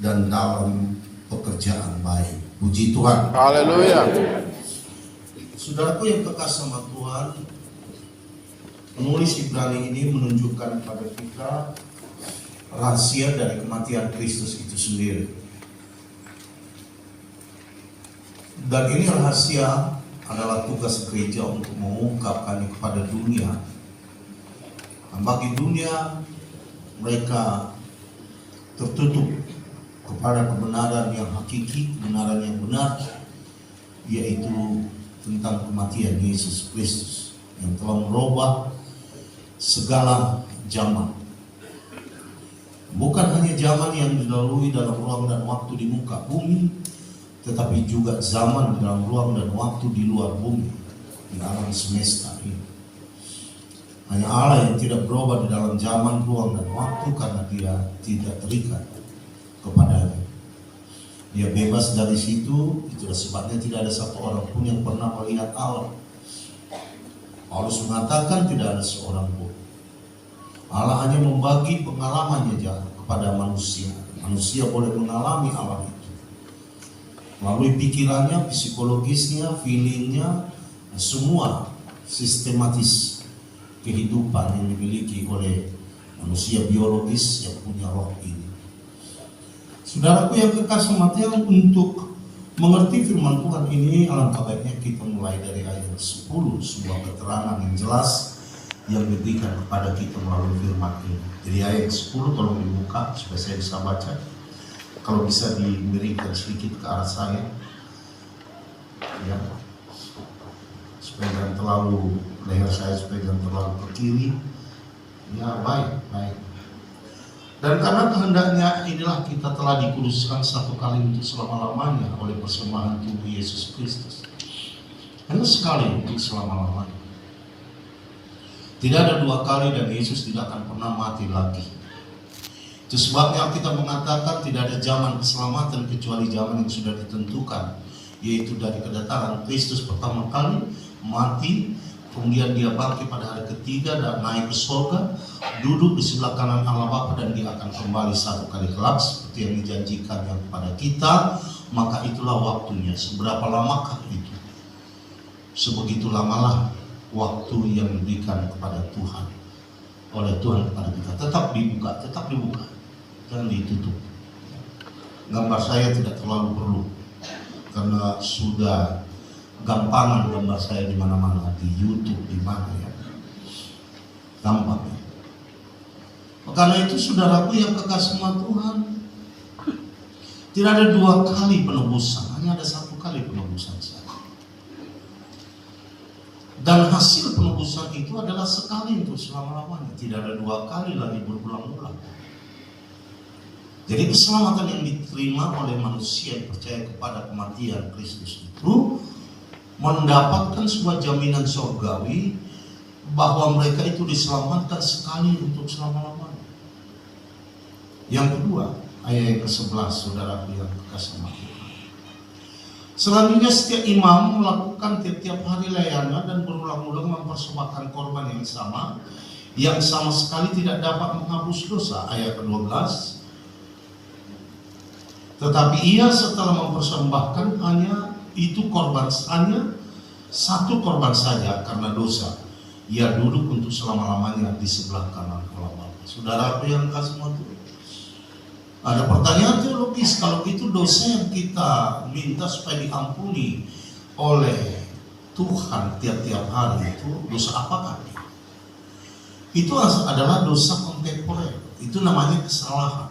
dan dalam pekerjaan baik. Puji Tuhan. Haleluya. Saudaraku yang kekasih sama Tuhan, penulis Ibrani ini menunjukkan kepada kita rahasia dari kematian Kristus itu sendiri. Dan ini rahasia adalah tugas gereja untuk mengungkapkannya kepada dunia. Dan bagi dunia, mereka tertutup kepada kebenaran yang hakiki, kebenaran yang benar, yaitu tentang kematian Yesus Kristus yang telah merubah segala zaman. Bukan hanya zaman yang dilalui dalam ruang dan waktu di muka bumi, tetapi juga zaman dalam ruang dan waktu di luar bumi, di alam semesta ini. Hanya Allah yang tidak berubah di dalam zaman, ruang, dan waktu karena dia tidak terikat kepadanya. Dia bebas dari situ, itulah sebabnya tidak ada satu orang pun yang pernah melihat Allah. Paulus mengatakan tidak ada seorang pun. Allah hanya membagi pengalamannya kepada manusia. Manusia boleh mengalami Allah itu melalui pikirannya, psikologisnya, feelingnya, semua sistematis kehidupan yang dimiliki oleh manusia biologis yang punya roh ini. Saudaraku yang kekasih Tuhan, untuk mengerti firman Tuhan ini, alangkah baiknya kita mulai dari ayat 10, sebuah keterangan yang jelas yang diberikan kepada kita melalui firman ini. Jadi ayat 10 tolong dibuka supaya saya bisa baca. Kalau bisa diberikan sedikit ke arah saya, ya, supaya jangan terlalu leher saya, supaya jangan terlalu ke kiri. Ya, baik. Dan karena kehendaknya inilah kita telah dikuduskan satu kali untuk selama-lamanya oleh persembahan tubuh Yesus Kristus. Hanya sekali untuk selama-lamanya. Tidak ada dua kali dan Yesus tidak akan pernah mati lagi. Itu sebabnya kita mengatakan tidak ada zaman keselamatan kecuali zaman yang sudah ditentukan, yaitu dari kedatangan Kristus pertama kali, mati, kemudian dia bangkit pada hari ketiga dan naik ke surga, duduk di sebelah kanan Allah Bapa, dan dia akan kembali satu kali kelak seperti yang dijanjikan yang kepada kita. Maka itulah waktunya. Seberapa lamakah itu? Sebegitu lamalah waktu yang diberikan kepada Tuhan, oleh Tuhan kepada kita. Tetap dibuka, jangan ditutup. Gambar saya tidak terlalu perlu karena sudah gampangan gambar saya di mana-mana, di YouTube, di mana ya, gampang. Karena itu saudaraku yang kekasih Tuhan, tidak ada dua kali penebusan, hanya ada satu kali penebusan saja. Dan hasil penebusan itu adalah sekali untuk selama-lamanya, tidak ada dua kali lagi berulang-ulang. Jadi keselamatan yang diterima oleh manusia yang percaya kepada kematian Kristus itu mendapatkan sebuah jaminan surgawi bahwa mereka itu diselamatkan sekali untuk selama-lamanya. Yang kedua, ayat yang ke-11, saudaraku yang kekasih Tuhan. Selanjutnya setiap imam melakukan tiap-tiap hari layanan dan berulang-ulang mempersembahkan korban yang sama sekali tidak dapat menghapus dosa. Ayat ke-12. Tetapi ia setelah mempersembahkan hanya satu korban saja karena dosa, ia duduk untuk selama-lamanya di sebelah kanan Allah Bapa. Saudaraku yang kasih Tuhan, ada pertanyaan teologis, kalau itu dosa yang kita minta supaya diampuni oleh Tuhan tiap-tiap hari, itu dosa apakah? Itu adalah dosa kontemporer, itu namanya kesalahan.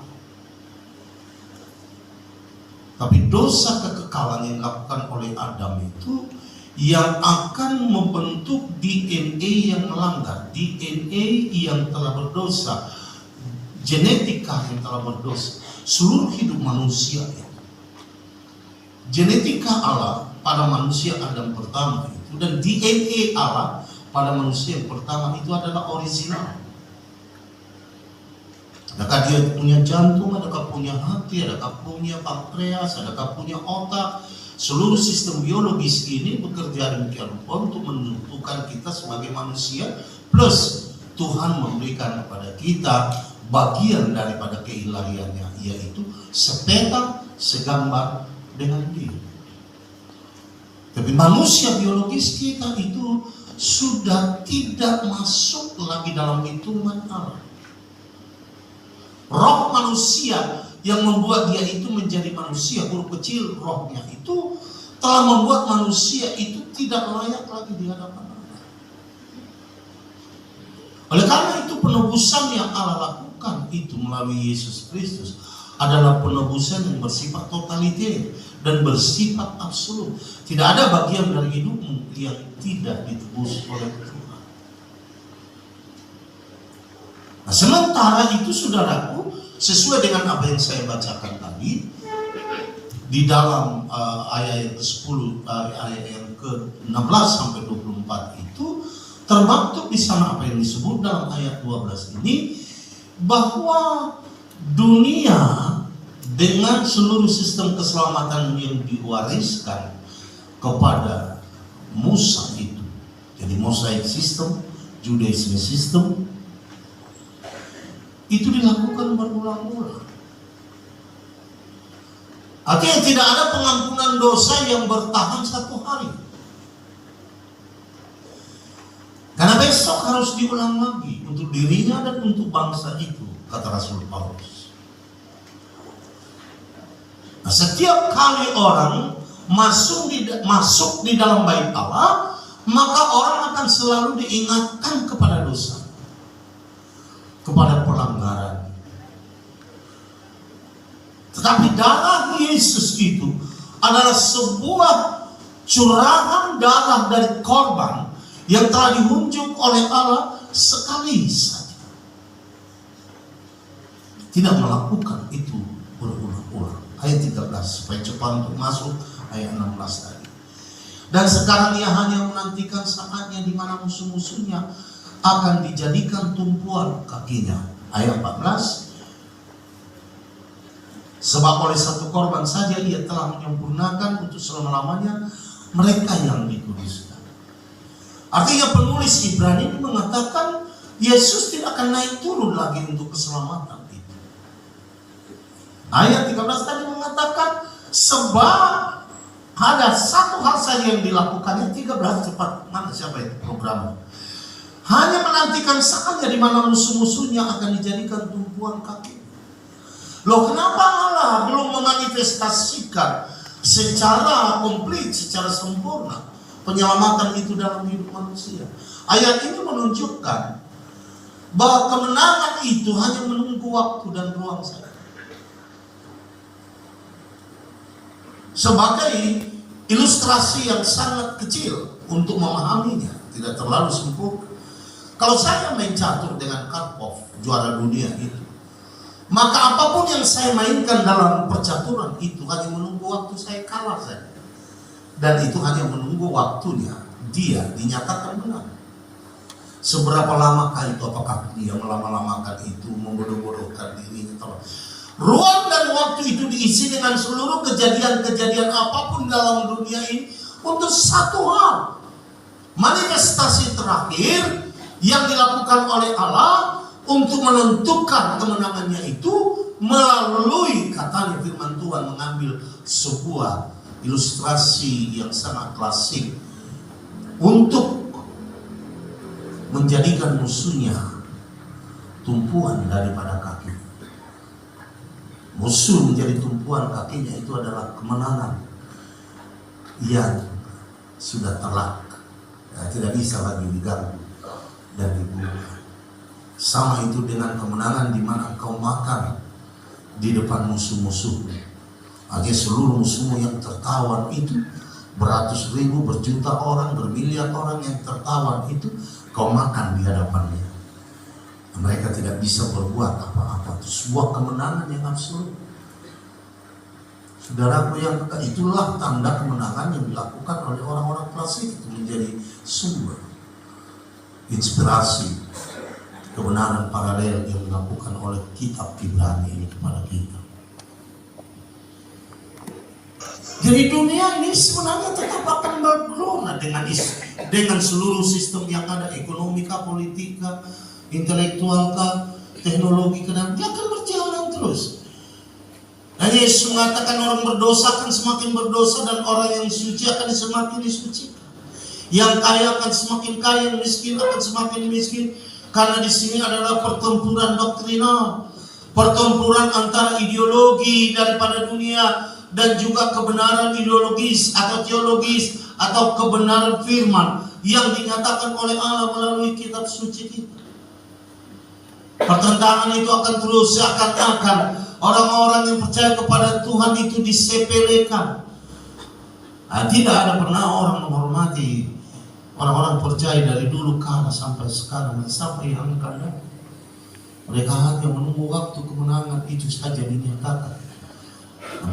Tapi dosa kekekalan yang dilakukan oleh Adam itu yang akan membentuk DNA yang melanggar, DNA yang telah berdosa, genetika yang telah berdosa. Seluruh hidup manusia itu, genetika Allah pada manusia Adam pertama itu dan DNA Allah pada manusia yang pertama itu adalah original. Adakah dia punya jantung, adakah punya hati, adakah punya pankreas, adakah punya otak? Seluruh sistem biologis ini bekerja demikian rupa untuk menentukan kita sebagai manusia. Plus Tuhan memberikan kepada kita bagian daripada keilahiannya, yaitu sepeta, segambar dengan dia. Tapi manusia biologis kita itu sudah tidak masuk lagi dalam hitungan Allah. Roh manusia yang membuat dia itu menjadi manusia, huruf kecil rohnya itu telah membuat manusia itu tidak layak lagi di hadapan Allah. Oleh karena itu penebusan yang Allah lakukan itu melalui Yesus Kristus adalah penebusan yang bersifat totaliter dan bersifat absolut. Tidak ada bagian dari hidupmu yang tidak ditebus oleh Tuhan. Nah, sementara itu saudaraku, sesuai dengan apa yang saya bacakan tadi di dalam ayat yang ke-10, ayat yang ke-16 sampai 24 itu termaktub di sana apa yang disebut dalam ayat 12 ini, bahwa dunia dengan seluruh sistem keselamatan yang diwariskan kepada Musa itu, jadi Mosaic system, Judaism system, itu dilakukan berulang-ulang. Artinya tidak ada pengampunan dosa yang bertahan satu hari. Karena besok harus diulang lagi untuk dirinya dan untuk bangsa itu, kata Rasul Paulus. Nah, setiap kali orang masuk di dalam bait Allah, maka orang akan selalu diingatkan kepada dosa, kepada pelanggaran. Tetapi darah Yesus itu adalah sebuah curahan darah dari korban yang telah dihunjuk oleh Allah sekali saja. Tidak melakukan itu berulang-ulang. Ayat 13, supaya cepat untuk masuk ayat 16 tadi. Dan sekarang ia hanya menantikan saatnya di mana musuh-musuhnya akan dijadikan tumpuan kakinya. Ayat 14, sebab oleh satu korban saja ia telah menyempurnakan untuk selama-lamanya mereka yang dikuduskan. Artinya penulis Ibrani ini mengatakan Yesus tidak akan naik turun lagi untuk keselamatan itu. Ayat 13 tadi mengatakan sebab ada satu hal saja yang dilakukannya. 13 cepat, mana siapa itu programnya? Hanya menantikan saatnya di mana musuh-musuhnya akan dijadikan tumpuan kaki. Loh, kenapa Allah belum memanifestasikan secara komplit, secara sempurna penyelamatan itu dalam hidup manusia? Ayat ini menunjukkan bahwa kemenangan itu hanya menunggu waktu dan ruang saja. Sebagai ilustrasi yang sangat kecil untuk memahaminya, tidak terlalu sempurna. Kalau saya main catur dengan Karpov, juara dunia itu, maka apapun yang saya mainkan dalam percaturan itu hanya menunggu waktu saya kalah saja. Dan itu hanya menunggu waktunya dia dinyatakan menang. Seberapa lamakah itu, apakah dia melama-lamakan itu, membodoh-bodohkan dirinya. Ruang dan waktu itu diisi dengan seluruh kejadian-kejadian apapun dalam dunia ini untuk satu hal. Manifestasi terakhir yang dilakukan oleh Allah untuk menentukan kemenangannya itu melalui, katanya firman Tuhan, mengambil sebuah ilustrasi yang sangat klasik untuk menjadikan musuhnya tumpuan daripada kaki. Musuh menjadi tumpuan kakinya itu adalah kemenangan yang sudah telak, tidak bisa lagi diganggu dan dibunuh. Sama itu dengan kemenangan di mana kau makan di depan musuh-musuhmu. Artinya seluruh musuhmu yang tertawan itu, beratus ribu, berjuta orang, bermiliar orang yang tertawan itu, kau makan di hadapannya. Mereka tidak bisa berbuat apa-apa. Itu sebuah kemenangan yang absolut. Saudaraku yang itulah tanda kemenangan yang dilakukan oleh orang-orang klasik, itu menjadi sumber inspirasi kebenaran paralel yang dilakukan oleh kitab Ibrani ini kepada kita. Jadi dunia ini sebenarnya tetap akan bergelora dengan seluruh sistem yang ada, ekonomika, politika, intelektual, teknologi ke dalam, dia akan berjalan terus. Dan Yesus mengatakan orang berdosa akan semakin berdosa dan orang yang suci akan semakin disucikan. Yang kaya akan semakin kaya, yang miskin akan semakin miskin. Karena di sini adalah pertempuran doktrinal, pertempuran antara ideologi daripada dunia dan juga kebenaran ideologis atau teologis atau kebenaran firman yang dinyatakan oleh Allah melalui kitab suci kita. Pertentangan itu akan terus, seakan-akan orang-orang yang percaya kepada Tuhan itu disepelekan. Tidak ada pernah orang menghormati orang-orang percaya dari dulu kala sampai sekarang dan sampai yang akan datang. Mereka hanya menunggu waktu kemenangan itu saja dinyatakan.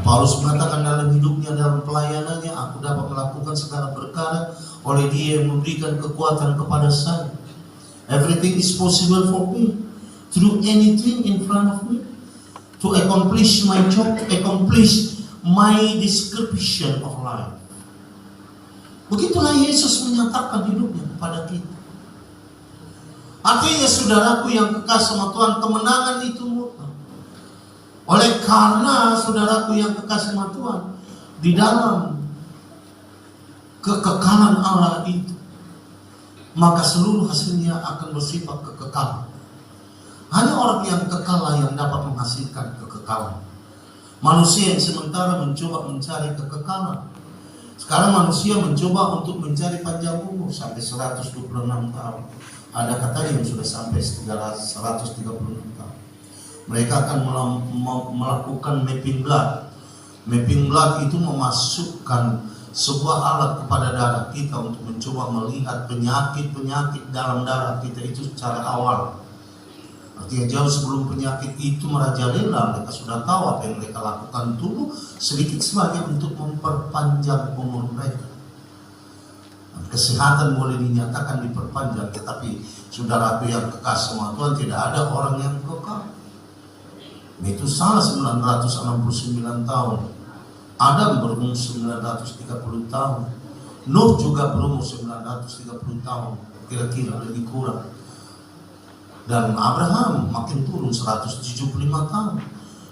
Paulus mengatakan dalam hidupnya, dalam pelayanannya, aku dapat melakukan segala perkara oleh Dia yang memberikan kekuatan kepada saya. Everything is possible for me through anything in front of me to accomplish my job, to accomplish my description of life. Begitulah Yesus menyatakan hidupnya kepada kita. Artinya saudaraku yang kekasih sama Tuhan, kemenangan itu mutlak. Oleh karena saudaraku yang kekasih sama Tuhan, di dalam kekekalan Allah itu, maka seluruh hasilnya akan bersifat kekekalan. Hanya orang yang kekal yang dapat menghasilkan kekekalan. Manusia yang sementara mencoba mencari kekekalan. Sekarang manusia mencoba untuk mencari panjang umur sampai 126 tahun. Ada katanya yang sudah sampai 136 tahun. Mereka akan melakukan mapping blood. Mapping blood itu memasukkan sebuah alat kepada darah kita untuk mencoba melihat penyakit-penyakit dalam darah kita itu secara awal. Artinya jauh sebelum penyakit itu merajalela, mereka sudah tahu apa yang mereka lakukan dulu sedikit sebanyak untuk memperpanjang umur mereka. Kesehatan boleh dinyatakan diperpanjang, tetapi saudaraku yang kekasih sama Tuhan, tidak ada orang yang kekal. Itu salah 969 tahun. Adam berumur 930 tahun. Nuh juga berumur 930 tahun, kira-kira lebih kurang. Dan Abraham makin turun 175 tahun.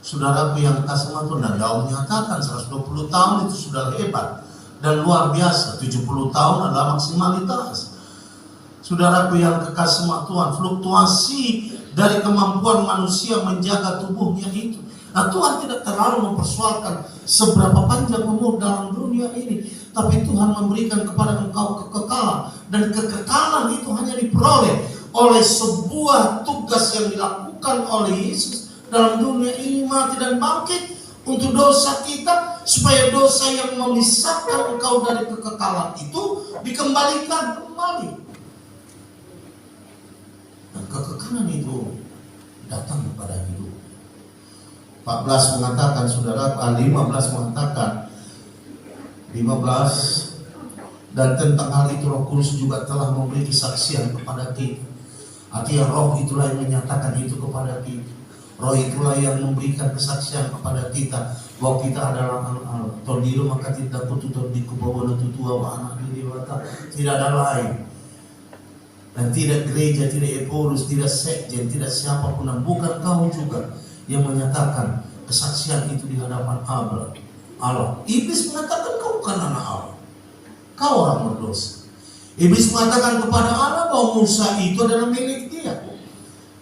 Saudaraku yang kekasih sama Tuhan, dan Daud menyatakan 120 tahun itu sudah hebat dan luar biasa. 70 tahun adalah maksimalitas. Saudaraku yang kekasih sama Tuhan, fluktuasi dari kemampuan manusia menjaga tubuhnya itu. Nah, Tuhan tidak terlalu mempersoalkan seberapa panjang umur dalam dunia ini, tapi Tuhan memberikan kepada engkau kekekalan, dan kekekalan itu hanya diperoleh oleh sebuah tugas yang dilakukan oleh Yesus dalam dunia ini, mati dan bangkit untuk dosa kita, supaya dosa yang memisahkan engkau dari kekekalan itu dikembalikan kembali. Dan kekekalan itu datang kepada hidup. 14 mengatakan, saudara, 15 mengatakan, 15, dan tentang hal itu Roh Kudus juga telah memberi kesaksian kepada kita. Artinya Roh itulah yang menyatakan itu kepada kita. Roh itulah yang memberikan kesaksian kepada kita bahwa kita adalah anak Allah. Toldiru maka tidak kututur di kubawa tutua wa anak ini wata. Tidak ada lain. Dan tidak gereja, tidak eporus, tidak sekjen, tidak siapapun, dan bukan kau juga yang menyatakan kesaksian itu di hadapan Allah. Iblis mengatakan kau bukan anak Allah, kau orang berdosa. Iblis mengatakan kepada Allah bahwa Musa itu adalah milik dia,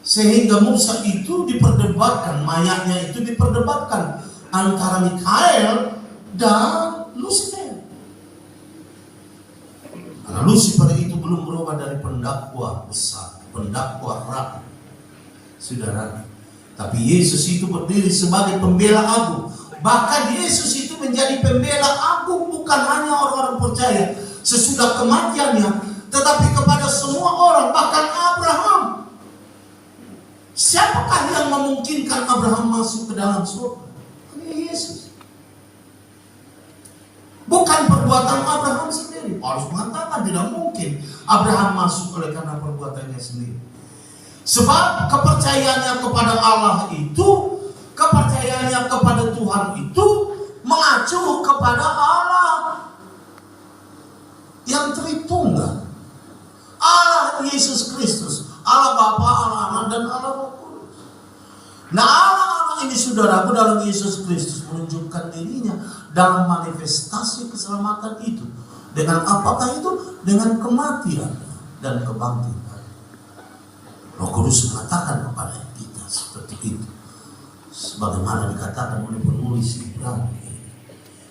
sehingga Musa itu diperdebatkan, mayatnya itu diperdebatkan antara Mikael dan Lucifer. Karena Lucifer itu belum berubah dari pendakwa besar, pendakwa rakyat, saudara. Tapi Yesus itu berdiri sebagai pembela agung. Bahkan Yesus itu menjadi pembela agung bukan hanya orang-orang percaya sesudah kematiannya, tetapi kepada semua orang, bahkan Abraham. Siapakah yang memungkinkan Abraham masuk ke dalam surga? Hanya Yesus. Bukan perbuatan Abraham sendiri. Paulus mengatakan tidak mungkin Abraham masuk oleh karena perbuatannya sendiri. Sebab kepercayaannya kepada Allah itu, kepercayaannya kepada Tuhan itu mengacu kepada Allah yang Tritunggal. Allah Yesus Kristus, Allah Bapa, Allah Anak, dan Allah Roh Kudus. Nah, Allah ini saudaraku dalam Yesus Kristus menunjukkan dirinya dalam manifestasi keselamatan itu. Dengan apakah itu? Dengan kematian dan kebangkitan. Roh Kudus mengatakan kepada kita seperti itu. Sebagaimana dikatakan oleh penulis Ibrani.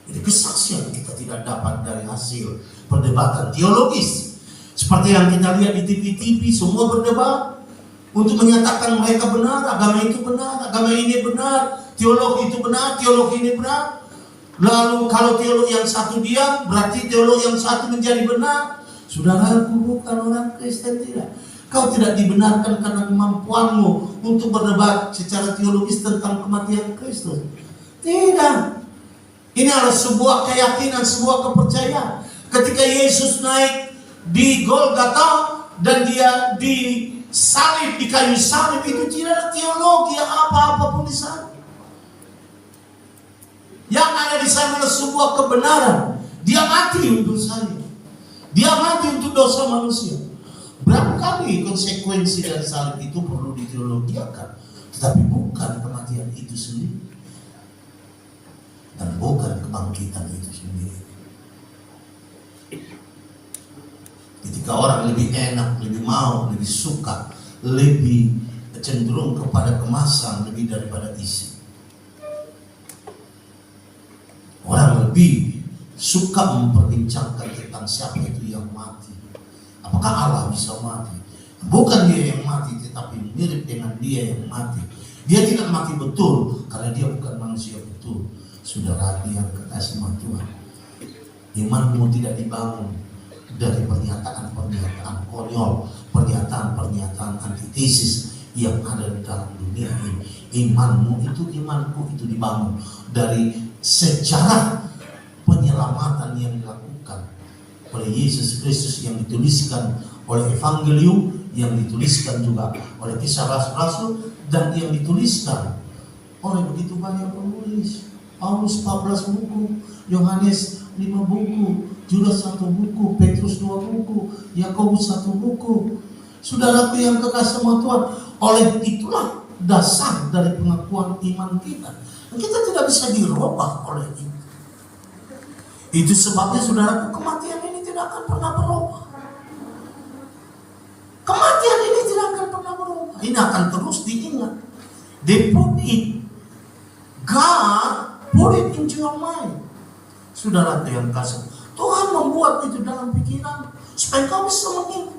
Jadi kesaksian kita tidak dapat dari hasil perdebatan teologis. Seperti yang kita lihat di TV-TV, semua berdebat untuk menyatakan mereka benar, agama itu benar, agama ini benar, teologi itu benar, teologi ini benar. Lalu kalau teolog yang satu diam, berarti teolog yang satu menjadi benar. Saudaraku, bukan orang Kristen, tidak. Kau tidak dibenarkan karena kemampuanmu untuk berdebat secara teologis tentang kematian Kristus. Tidak. Ini adalah sebuah keyakinan, sebuah kepercayaan. Ketika Yesus naik di Golgota dan dia disalib di kayu salib, itu tidak ada teologi apa-apapun di sana. Yang ada di sana adalah sebuah kebenaran. Dia mati untuk saya. Dia mati untuk dosa manusia. Berapa kali konsekuensi dari salib itu perlu diteologiakan, tetapi bukan kematian itu sendiri dan bukan kebangkitan itu sendiri. Ketika orang lebih enak, lebih mau, lebih suka, lebih cenderung kepada kemasan lebih daripada isi. Orang lebih suka memperbincangkan tentang siapa itu yang mati. Apakah Allah bisa mati? Bukan dia yang mati, tetapi mirip dengan dia yang mati. Dia tidak mati betul karena dia bukan manusia betul. Saudara yang kekasih Tuhan, imanmu tidak dibangun dari pernyataan-pernyataan konyol, pernyataan-pernyataan antitesis yang ada di dalam dunia ini. Imanmu itu, imanku itu dibangun dari sejarah penyelamatan yang dilakukan oleh Yesus Kristus, yang dituliskan oleh Evangelium, yang dituliskan juga oleh Kisah Rasul-Rasul, dan yang dituliskan oleh begitu banyak penulis. Paulus 14 buku, Yohanes 5 buku, Judas 1 buku, Petrus 2 buku, Yakobus 1 buku. Saudaraku yang kekasih Tuhan, oleh itulah dasar dari pengakuan iman kita. Kita tidak bisa dirubah oleh itu. Itu sebabnya saudaraku, kematian ini tidak akan pernah berubah. Kematian ini tidak akan pernah berubah. Ini akan terus diingat. They put it. God put it into your mind. Saudaraku yang kasih, Tuhan membuat itu dalam pikiran supaya kau bisa mengingat.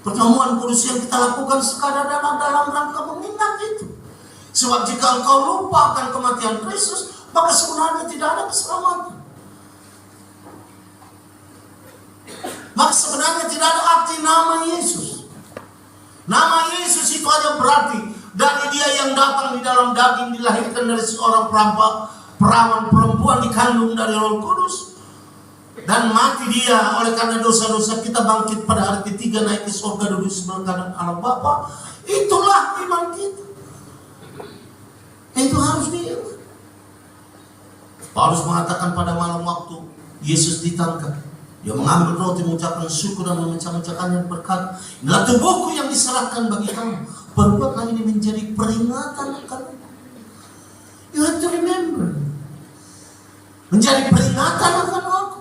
Pertemuan kudus yang kita lakukan sekadar dalam rangka mengingat itu. Sebab jika engkau lupa akan kematian Kristus, maka sebenarnya tidak ada keselamatan. Maka sebenarnya tidak ada arti nama Yesus. Nama Yesus itu hanya berarti dari dia yang datang di dalam daging, dilahirkan dari seorang perawan perempuan, dikandung dari Roh Kudus, dan mati dia oleh karena dosa-dosa kita, bangkit pada hari ketiga, naik ke surga, duduk sebelah kanan Allah Bapa. Itulah iman kita. Itu harus diingat. Paulus mengatakan pada malam waktu Yesus ditangkap, dia mengambil roti, mengucapkan syukur dan memecah-mecahkannya, berkata, inilah tubuhku yang diserahkan bagi kamu. Perbuatlah ini menjadi peringatan akan. You have to remember. Menjadi peringatan akan aku.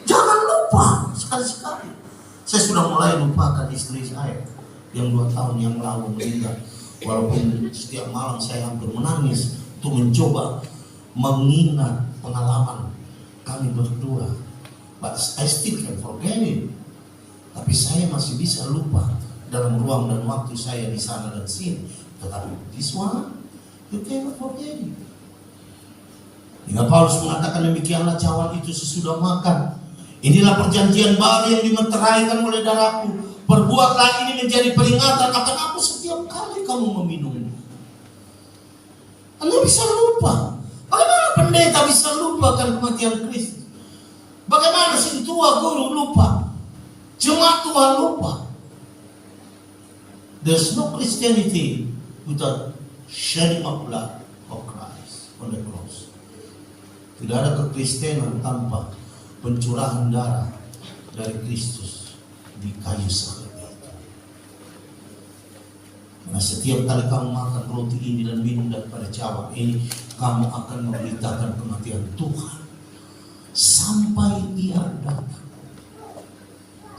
Jangan lupa sekali-sekali. Saya sudah mulai lupakan istri saya yang 2 tahun yang lalu meninggal. Walaupun setiap malam saya hampir menangis untuk mencoba mengingat pengalaman kami berdua. But I still can forget it. Tapi saya masih bisa lupa dalam ruang dan waktu saya di sana dan sini. Tetapi this one, you cannot forget it. Hingga Paulus mengatakan, demikianlah cawan itu sesudah makan. Inilah perjanjian baru yang dimeteraikan oleh darahku. Perbuatlah ini menjadi peringatan akan aku setiap kali kamu meminumnya. Anda bisa lupa. Bagaimana pendeta bisa lupa akan kematian Kristus? Bagaimana si tua guru lupa? Jemaat Tuhan lupa. There's no Christianity without shedding of blood of Christ on the cross. Tidak ada kekristenan tanpa pencurahan darah dari Kristus di kayu salib itu. Karena setiap kali kamu makan roti ini dan minum daripada cawan ini, kamu akan memberitakan kematian Tuhan sampai Ia datang.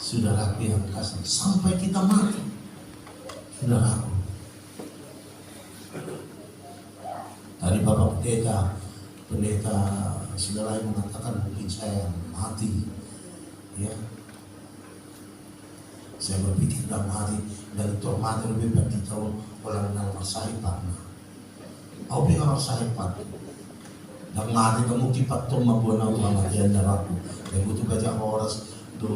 Saudaraku yang kasih, sampai kita mati. Saudaraku, tadi Bapak pendeta saudara yang mengatakan mungkin saya mati, ya. Saya berpikir dalam hati dari mati lebih baik di tahun orang dalam saya pernah. Aku pikir orang saya pernah. Dan mati kamu kipat tuh mabuana uang matian darahku. Dan butuh baca orang tu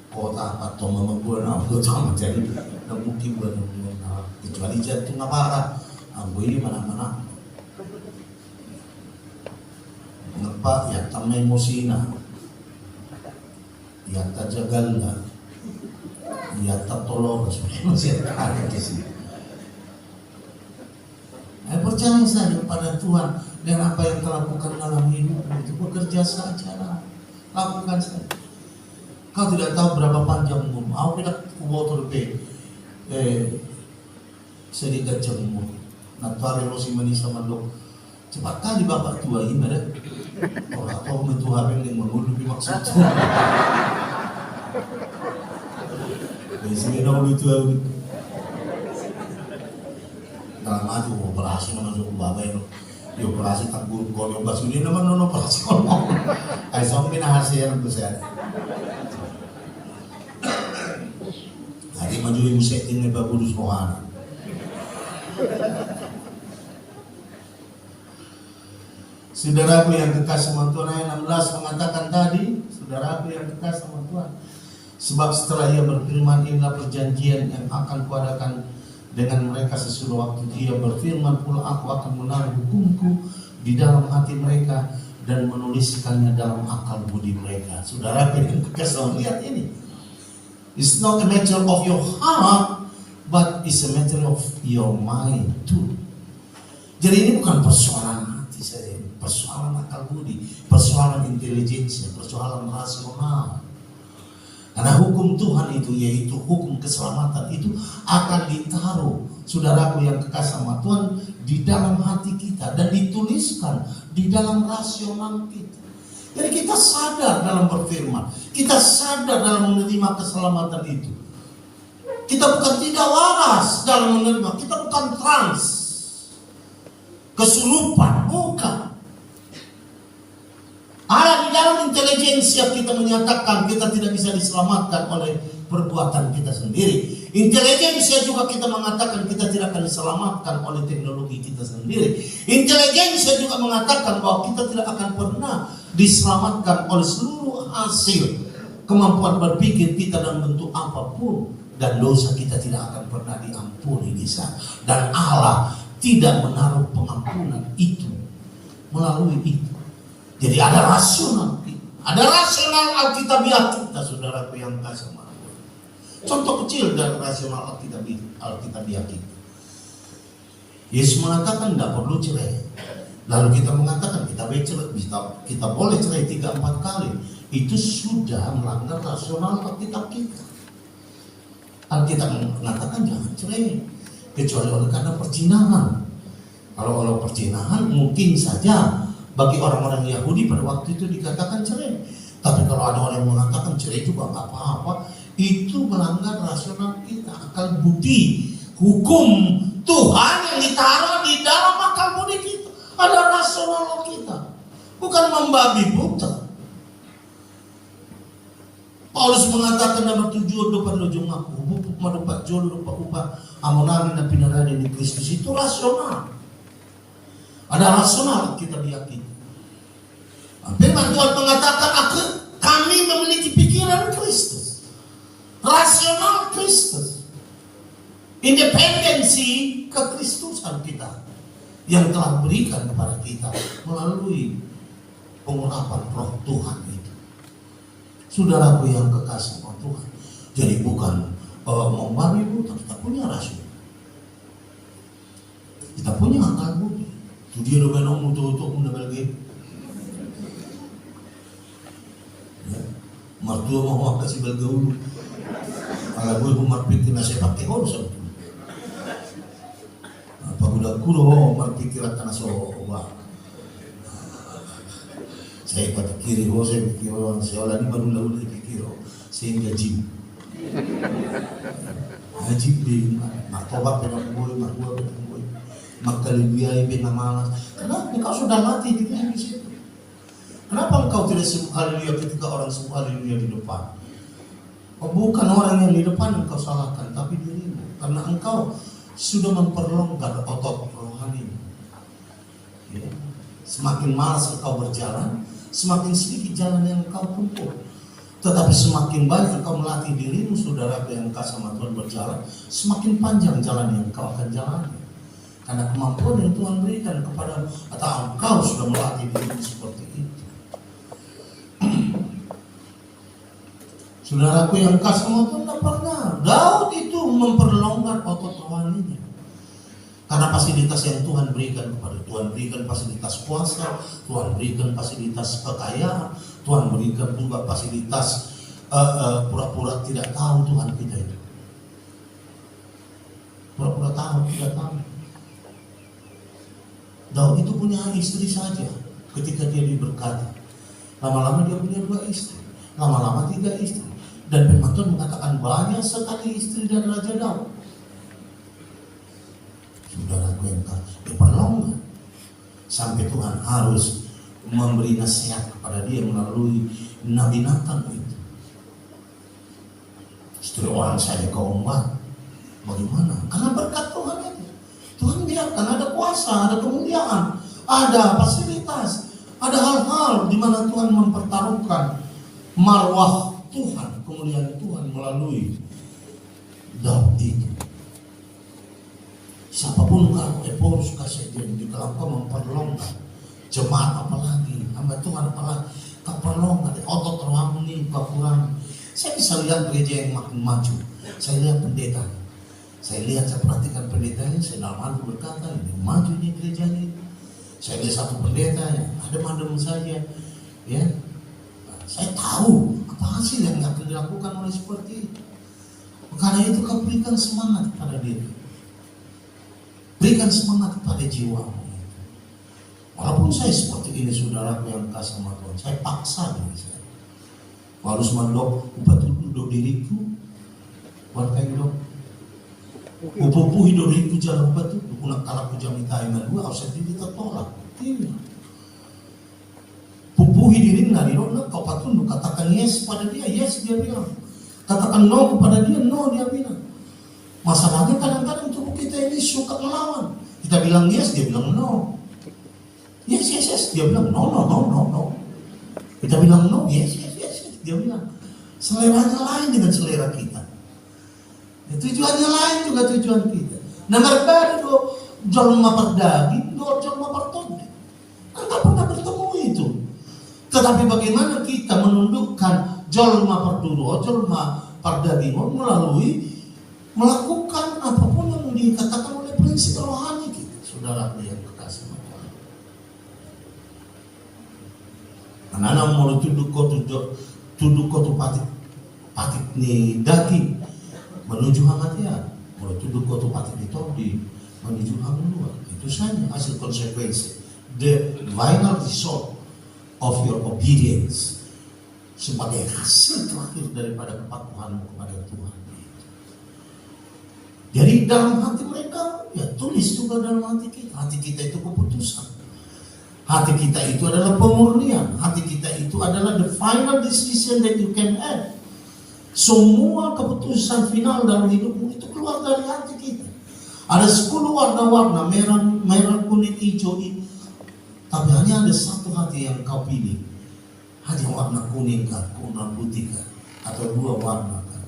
kota atau mabuana uang matian. Dan mungkin buat kecuali jantung apa aku ini mana-mana. Mengapa ya tamai emosina, ya tajagalna, ya tatolong, masih ada di sini. Percaya saja pada Tuhan dan apa yang kau lakukan dalam hidup itu bekerja saja, lakukan saja. Kau tidak tahu berapa panjang umur. Aku tidak kubotor sedikit jemur. Natari rosi manis sama dok. Cepat kali bapak tua ini ada. Kalau kau mentua yang mengurupi maksud Tuhan. Dari sini dahulu itu. Dalam hati operasi nama suku bapak itu. Di operasi tak buruk kau nyoba sini nama non operasi ngomong. Aisong pinahasian untuk saya. Hati maju ibu setting ni bapak kudus rohana. Saudaraku yang kekasih sama Tuhan, ayat 16 mengatakan tadi, saudaraku yang kekasih sama Tuhan, sebab setelah Ia berfirman, inilah perjanjian yang akan kuadakan dengan mereka sesudah waktu Ia berfirman pula, aku akan menaruh hukumku di dalam hati mereka dan menuliskannya dalam akal budi mereka. Saudaraku yang kekasih, lihat ini, it's not a matter of your heart, but it's a matter of your mind too. Jadi ini bukan persoalan hati saya, persoalan akal budi, persoalan intelijensi, persoalan rasional. Karena hukum Tuhan itu, yaitu hukum keselamatan itu akan ditaruh, saudaraku yang kekasih sama Tuhan, di dalam hati kita dan dituliskan di dalam rasional kita. Jadi kita sadar dalam berfirman, kita sadar dalam menerima keselamatan itu. Kita bukan tidak waras dalam menerima, kita bukan trans, kesurupan, bukan. Ada di dalam intelijensi yang kita menyatakan kita tidak bisa diselamatkan oleh perbuatan kita sendiri. Intelijensi juga kita mengatakan kita tidak akan diselamatkan oleh teknologi kita sendiri. Intelijensi juga mengatakan bahwa kita tidak akan pernah diselamatkan oleh seluruh hasil kemampuan berpikir kita dalam bentuk apapun. Dan dosa kita tidak akan pernah diampuni di sana. Dan Allah tidak menaruh pengampunan itu melalui itu. Jadi ada rasional, alkitabiah kita, saudaraku yang kasih sama Allah. Contoh kecil dari rasional alkitabiah kita. Yesus mengatakan tidak perlu cerai. Lalu kita mengatakan kita boleh cerai 3-4 kali. Itu sudah melanggar rasional Alkitab kita. Alkitab mengatakan jangan cerai kecuali oleh karena perzinahan. Kalau oleh perzinahan mungkin saja bagi orang-orang Yahudi pada waktu itu dikatakan cerai. Tapi kalau ada orang yang mengatakan cerai juga nggak apa-apa, itu melanggar rasional kita, akal budi. Hukum Tuhan yang ditaruh di dalam akal budi kita, ada rasional kita, bukan membabi buta. Paulus mengatakan nama tujuan depan lojong aku, bupuk mendapat jodoh dapat upah, amonami dan pinarani di Kristus, itu rasional. Ada rasional kita diyakini. Firman Tuhan mengatakan kami memiliki pikiran Kristus, rasional Kristus, independensi kekristusan kita yang telah berikan kepada kita melalui pengurapan Roh Tuhan itu. Saudaraku yang kekasih Tuhan, jadi bukan membabi buta, kita punya rasional, kita punya akal budi. Itu dia udah ngomong untuk lagi. Mertua mau kasih belgaul. Kalau gue mau pikir nasi pakai kau sebetulnya. budak kuro berpikiran tanah soba. Saya pikir, saya pikir, saya ini baru lalu pikir, sehingga jim. Haji bin, martobat penamboy, martobat penamboy, makalibiay penamalas. Kenapa engkau sudah mati di situ? Kenapa engkau tidak sebut haleluya ketika orang sebut haleluya di depan? Oh, bukan orang yang di depan engkau salahkan, tapi dirimu. Karena engkau sudah memperlonggar otot rohani. Ya. Semakin malas engkau berjalan, semakin sedikit jalan yang engkau tempuh. Tetapi semakin banyak engkau melatih dirimu, saudara yang kasih sama Tuhan berjalan, semakin panjang jalan yang engkau akan jalani. Karena kemampuan yang Tuhan berikan kepada atau engkau sudah melatih dirimu seperti itu. Saudaraku yang kasih sama Tuhan, tidak pernah Daud itu memperlonggar otot rohaninya. Karena fasilitas yang Tuhan berikan kepada Tuhan berikan fasilitas kuasa, Tuhan berikan fasilitas kekayaan, Tuhan berikan juga fasilitas pura-pura tidak tahu Tuhan kita itu. Pura-pura tahu, tidak tahu. Daud itu punya istri saja ketika dia diberkati. Lama-lama dia punya 2 istri, lama-lama 3 istri. Dan firman Tuhan mengatakan banyak sekali istri dari Raja Daud. Saudaraku yang diperlonggar sampai Tuhan harus memberi nasihat kepada dia melalui Nabi Nathan itu. Istri orang saya kau umbar, bagaimana? Karena berkat Tuhan itu. Tuhan biarkan ada kuasa, ada kemuliaan, ada fasilitas, ada hal-hal di mana Tuhan mempertaruhkan marwah Tuhan, kemuliaan Tuhan melalui Daud itu. Siapapun kalau Paulus kasih janji, kalau kau memperlonggar jemaat apalagi, hamba Tuhan apalagi, kau perlonggar otot rohani kau kurang. Saya bisa lihat gereja yang makin maju. Saya lihat pendeta. Saya perhatikan pendetanya. Saya dalam berkata, ini maju nih gerejanya. Saya lihat satu pendeta yang ada madem saja, ya. Saya tahu apa hasil yang akan dilakukan oleh seperti itu. Karena itu kau berikan semangat kepada diri. Berikan semangat kepada jiwamu. Walaupun saya seperti ini, saudaraku yang kasih sama Tuhan, saya paksa diri saya. Harus mandok, upat duduk diriku, warga dok. Upupuhi diriku jalan batu, dukunak kalak kujamita iman dua, harus jadi tertolak. Tidak. Pupuhi diri nari dok, kau patun katakan yes pada dia, yes dia bilang. Katakan no kepada dia, no dia bilang. Masalahnya kadang-kadang tubuh kita ini suka melawan. Kita bilang yes, dia bilang no. Yes, yes, yes, dia bilang no, no, no, no, no. Kita bilang no, yes, yes, yes, yes. Dia bilang seleranya lain dengan selera kita. Ya, tujuannya lain juga tujuan kita. Nah berbeda do jolma perdaging, do jolma pertodi. Enggak pernah bertemu itu. Tetapi bagaimana kita menundukkan jolma perduro, jolma perdaging melalui melakukan apapun yang dikatakan oleh prinsip rohani kita, saudara yang kekasih Tuhan. Anak-anak mau tunduk kau patik ni daging menuju hamatian, mau tunduk kau patik di menuju hamluan. Itu saja hasil konsekuensi. The final result of your obedience sebagai hasil terakhir daripada kepatuhanmu kepada Tuhan. Jadi dalam hati mereka, ya tulis juga dalam hati kita. Hati kita itu keputusan. Hati kita itu adalah pemurnian. Hati kita itu adalah the final decision that you can have. Semua keputusan final dalam hidupmu itu keluar dari hati kita. Ada 10 warna-warna, merah, kuning, hijau, tapi hanya ada satu hati yang kau pilih. Hanya warna kuning kah, warna putih kah, atau 2 warna kah.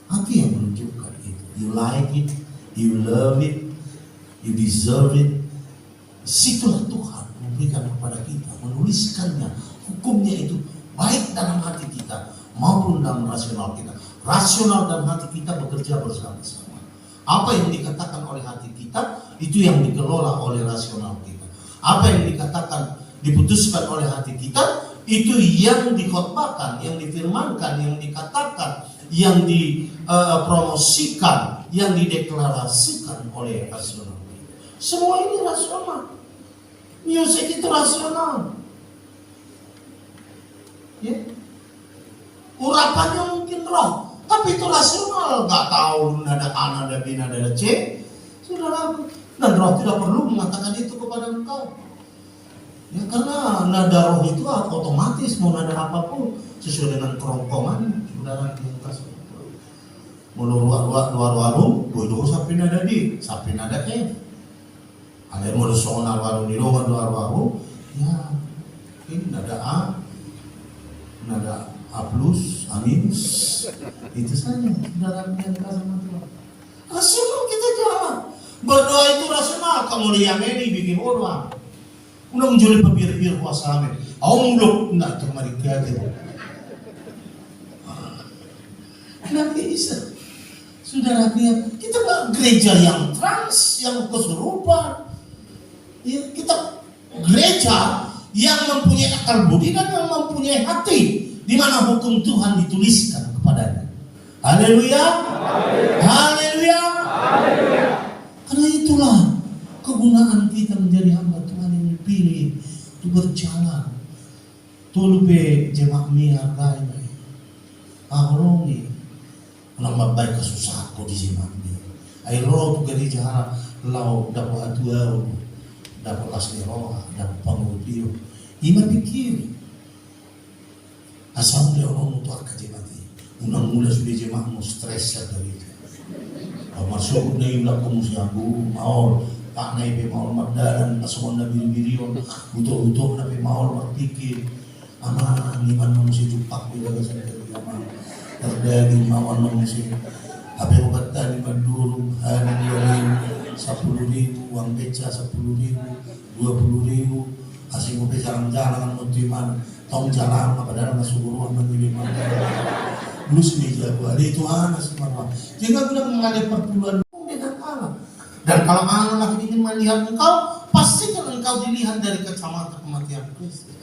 Hati yang menunjukkan itu. You like it, you love it, you deserve it. Situlah Tuhan memberikan kepada kita, menuliskannya, hukumnya itu baik dalam hati kita maupun dalam rasional kita. Rasional dan hati kita bekerja bersama-sama. Apa yang dikatakan oleh hati kita, itu yang dikelola oleh rasional kita. Apa yang dikatakan, diputuskan oleh hati kita, itu yang dikhotbahkan, yang difirmankan, yang dikatakan, yang dipromosikan, yang dideklarasikan oleh rasional. Semua ini rasional. Musik itu rasional. Ya. Urapannya mungkin roh, tapi itu rasional. Gak tahu nada A, nada B, nada C. Saudara, dan roh tidak perlu mengatakan itu kepada engkau. Ya, karena nada roh itu otomatis mau nada apapun sesuai dengan kerongkongan. Saudara yang kasih. Mau luar-luar, bodoh sapi nada D, sapi nada F. Ada yang mau sonar waru di luar-luar, ya ini nada A, nada A plus, A minus, itu saja. Saudara yang kasih Tuhan. Rasional kita jangan. Berdoa itu rasional. Kamu lihat ini bikin doa. Udah menjadi pebir-bir kuasa amin. Aku muluk nak kemari kreatif. Nggak bisa. Saudara lihat, kita nggak gereja yang trans, yang kesurupan. Ya, kita gereja yang mempunyai akal budi dan yang mempunyai hati, di mana hukum Tuhan dituliskan kepadanya. Haleluya. Haleluya. Karena itulah kegunaan kita menjadi hamba Tuhan yang dipilih untuk berjalan. Tulpe jemaah hargai ahrongi nama baik kesusahan ko di jemaah mi. Ay roh tu gereja lau dapat atua, dapat asli roh, dapat pangupio. Ima pikir asam dia orang untuk jemaah. Unang mula sudah jemaah mo stress sa gereja. Masuk na yung lakong siyago, maol, tak na ipi maol magdalan, pasukon na biri-biriyon, uto-uto na ipi maol magpikir, ama, niman mo si Tupak, bilaga sa kagama, tagdagin maol mo si, habi mo bata ni Madurog, hanan yun, 10,000, ang petsa 10,000, 20,000, kasi mo petsa ang jalan, ang timan, tong jalan, makadalang na suguruan, mag-iliman, Lus meja gua, ada itu anak semua. Jangan bilang mengalih perpuluhan dengan Allah. Dan kalau Allah ingin melihat engkau, pastikan engkau dilihat dari kacamata kematian Kristus.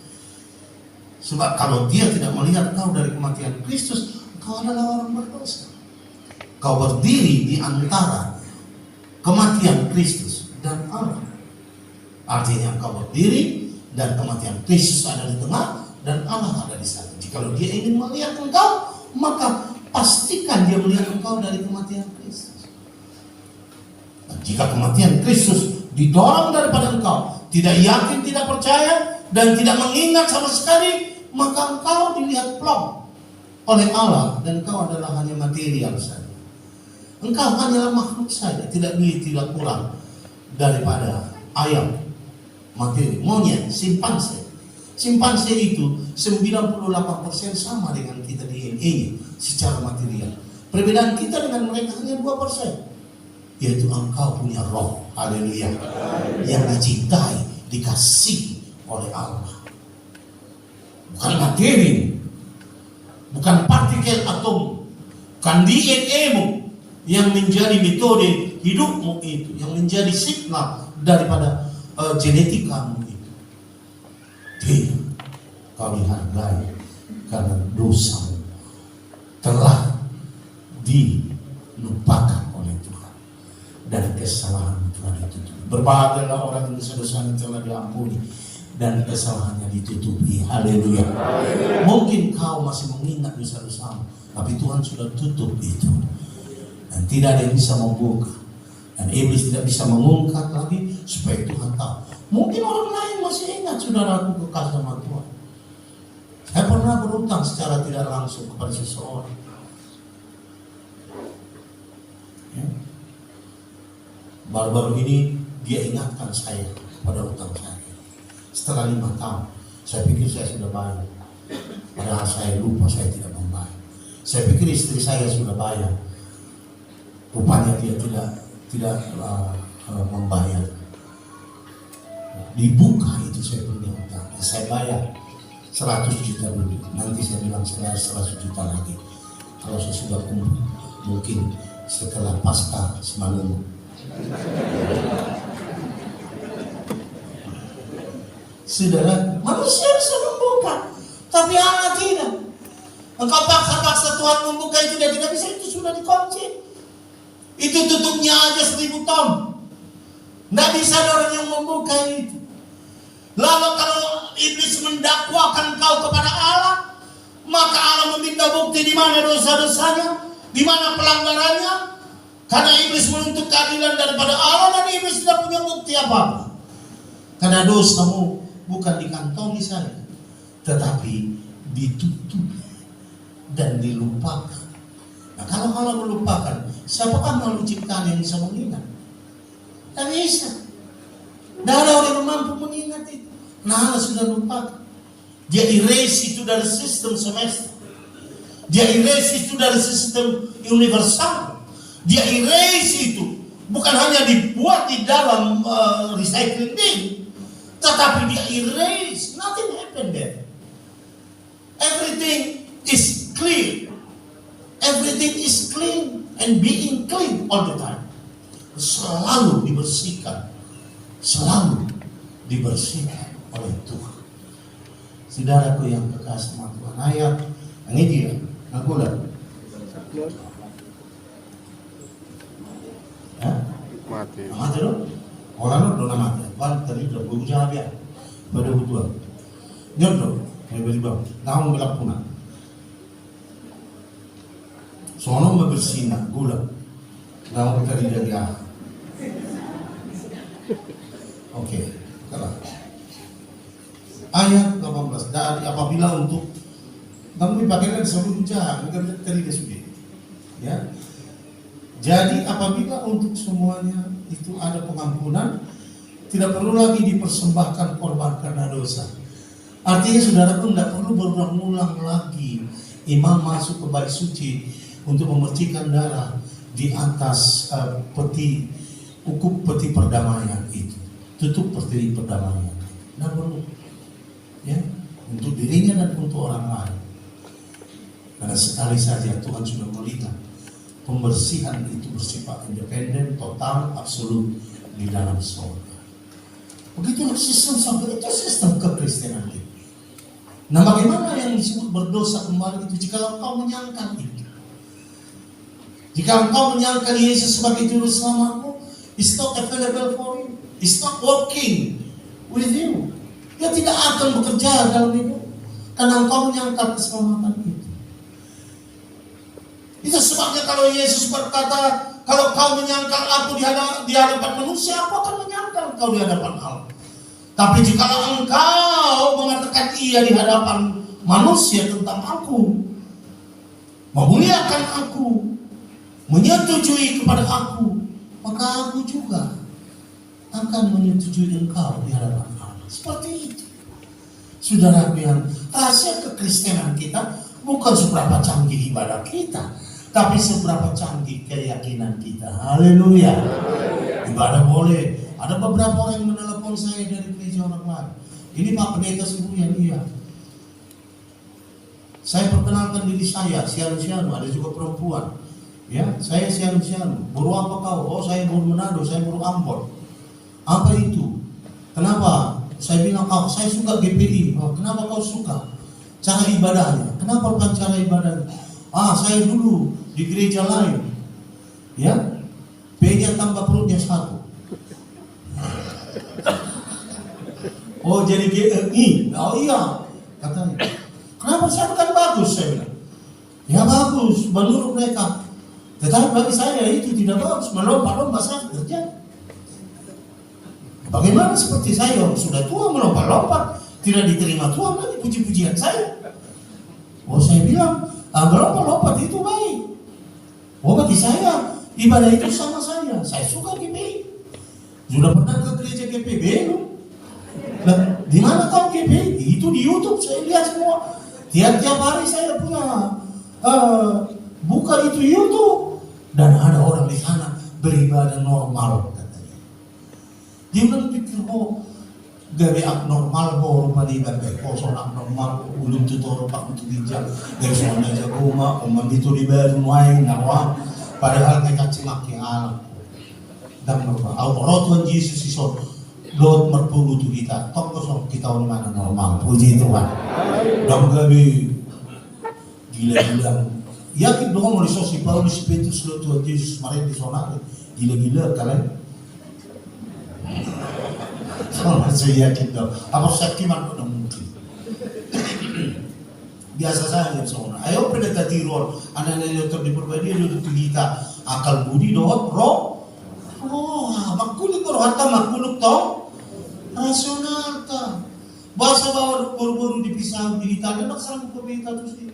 Sebab kalau dia tidak melihat engkau dari kematian Kristus, engkau adalah orang berdosa. Kau berdiri di antara kematian Kristus dan Allah. Artinya engkau berdiri dan kematian Kristus ada di tengah dan Allah ada di sana. Jika dia ingin melihat engkau, maka pastikan dia melihat engkau dari kematian Kristus. Nah, jika kematian Kristus didorong daripada engkau, tidak yakin, tidak percaya, dan tidak mengingat sama sekali, maka engkau dilihat plong oleh Allah dan engkau adalah hanya material saja. Engkau hanyalah makhluk saja, tidak lebih, tidak kurang daripada ayam, materi, monyet, simpanse. Simpanse itu 98% sama dengan kita di DNA secara material. Perbedaan kita dengan mereka hanya 2%. Yaitu engkau punya roh, haleluya, yang dicintai, dikasihi oleh Allah. Bukan materi, bukan partikel atom, bukan DNA-mu yang menjadi metode hidupmu itu, yang menjadi signal daripada genetikamu. Tidak, kau dihargai karena dosamu telah dilupakan oleh Tuhan dan kesalahan Tuhan ditutupi. Berbahagialah orang yang dosa-dosanya telah diampuni dan kesalahannya ditutupi. Haleluya. Mungkin kau masih mengingat dosa-dosamu, tapi Tuhan sudah tutup itu dan tidak ada yang bisa membuka, dan iblis tidak bisa mengungkap lagi supaya Tuhan tahu. Mungkin orang lain masih ingat saudaraku kekal sama Tuhan. Saya pernah berutang secara tidak langsung kepada seseorang. Ya. Baru-baru ini dia ingatkan saya pada utang saya. Setelah 5 tahun, saya pikir saya sudah bayar. Padahal saya lupa saya tidak membayar. Saya pikir istri saya sudah bayar. Rupanya dia tidak membayar. Dibuka itu saya punya utang. Saya bayar 100 juta dulu. Nanti saya bilang saya 100 juta lagi. Kalau saya sudah kumpul, mungkin setelah pasca semalam. Saudara, manusia bisa membuka, tapi Allah tidak. Engkau paksa-paksa Tuhan membuka itu dan tidak bisa, itu sudah dikunci. Itu tutupnya aja 1000 tahun. Nggak bisa ada orang yang membuka itu. Lalu kalau iblis mendakwakan kau kepada Allah, maka Allah meminta bukti di mana dosa-dosanya, di mana pelanggarannya. Karena iblis menuntut keadilan daripada Allah dan iblis tidak punya bukti apa-apa. Karena dosamu bukan dikantongi saja, tetapi ditutup dan dilupakan. Nah, kalau Allah melupakan, siapakah makhluk ciptaan yang bisa mengingat? Tidak bisa. Tidak ada orang yang mampu mengingat itu. Nah, Allah sudah lupakan. Dia erase itu dari sistem semesta. Dia erase itu dari sistem universal. Dia erase itu. Bukan hanya dibuat di dalam recycling bin, tetapi dia erase. Nothing happened there. Everything is clear. Everything is clean and being clean all the time. Selalu dibersihkan. Selalu dibersihkan oleh Tuhan. Saudaraku yang kekasih Tuhan, ayat ini dia. Aku lihat. Ya? Mati dong. Orang udah mati. Kan tadi udah berusaha dia. Pada butuh. Nyoto. Tiba-tiba. Tahu gelap punah. Sono bersinar gula. Tahu tadi dari Allah. Oke, kalah. Ayat 18. Dan apabila untuk kamu dipakaikan sebelum jahat, bukan tadi dia sudah. Ya. Jadi apabila untuk semuanya itu ada pengampunan, tidak perlu lagi dipersembahkan korban karena dosa. Artinya saudaraku tidak perlu berulang-ulang lagi imam masuk ke bait suci untuk memercikkan darah di atas peti ukup peti perdamaian itu. Tutup peti perdamaian. Tidak perlu. Ya, untuk dirinya dan untuk orang lain. Karena sekali saja Tuhan sudah melihat pembersihan itu bersifat independen, total, absolut di dalam surga. Begitulah sistem sampai itu sistem kekristenan itu. Nah, bagaimana yang disebut berdosa kembali itu jika engkau menyangkal itu? Jika engkau menyangkal Yesus sebagai juru selamatmu, it's not available for you. It's not working with you. Dia tidak akan bekerja dalam hidup karena engkau menyangkal keselamatan itu. Itu sebabnya kalau Yesus berkata, kalau kau menyangkal aku di hadapan manusia, aku akan menyangkal kau di hadapan Allah. Tapi jika engkau mengatakan iya di hadapan manusia tentang aku, memuliakan aku, menyetujui kepada aku, maka aku juga akan menyetujui engkau di hadapan Allah. Seperti itu. Saudara yang rahasia kekristenan kita bukan seberapa canggih ibadah kita, tapi seberapa canggih keyakinan kita. Haleluya. Ibadah boleh. Ada beberapa orang yang menelepon saya dari gereja orang lain. Ini Pak Pendeta Sibuyan, iya. Saya perkenalkan diri saya, Sianu-Sianu, ada juga perempuan. Ya, saya Sianu-Sianu. Buru apa kau? Oh, saya buru Manado, saya buru Ambon. Apa itu? Kenapa? Saya bilang, oh, saya suka GPI. Oh, kenapa kau suka? Cara ibadahnya. Kenapa bukan cara ibadahnya? Ah, saya dulu di gereja lain. Ya, P-nya tambah perutnya 1. Oh, jadi GPI. Oh iya, katanya. Kenapa saya kan bagus? Saya bilang. Ya bagus, menurut mereka. Tetapi bagi saya itu tidak bagus. Melompat-lompat saya kerja. Bagaimana seperti saya yang sudah tua melompat-lompat, tidak diterima Tuhan lagi puji-pujian saya. Oh, saya bilang, melompat-lompat itu baik. Oh, bagi saya ibadah itu sama saya. Saya suka GPI. Sudah pernah ke gereja GPI belum? Nah, di mana kau GPI? Itu di YouTube saya lihat semua. Tiap hari saya punya buka itu YouTube dan ada orang di sana beribadah normal katanya. Dia bilang pikir gawe abnormal rumah di ibadah kosong abnormal belum tutor pak untuk bijak dari sana jago mak itu di baru mulai nawa padahal mereka cilak yang alam dan merubah Allah Tuhan Yesus iso Lord merpulu tu kita tok kosong kita orang mana normal puji Tuhan dan gawe gila-gila yakin dong mau disosi Paulus Petrus Tuhan Yesus mari di sana gila-gila kalian Kalau saya yakin dong, apa sakiman ko na mungkin. Biasa saja soalnya. Ayo pada tiruan, anak lektor di perbadi itu kita akal budi doang roh. Oh, makuluk ko hatta makuluk to rasional ta. Bahasa bawah baru-baru dipisah di Italia nak sarang ko beta terus dia.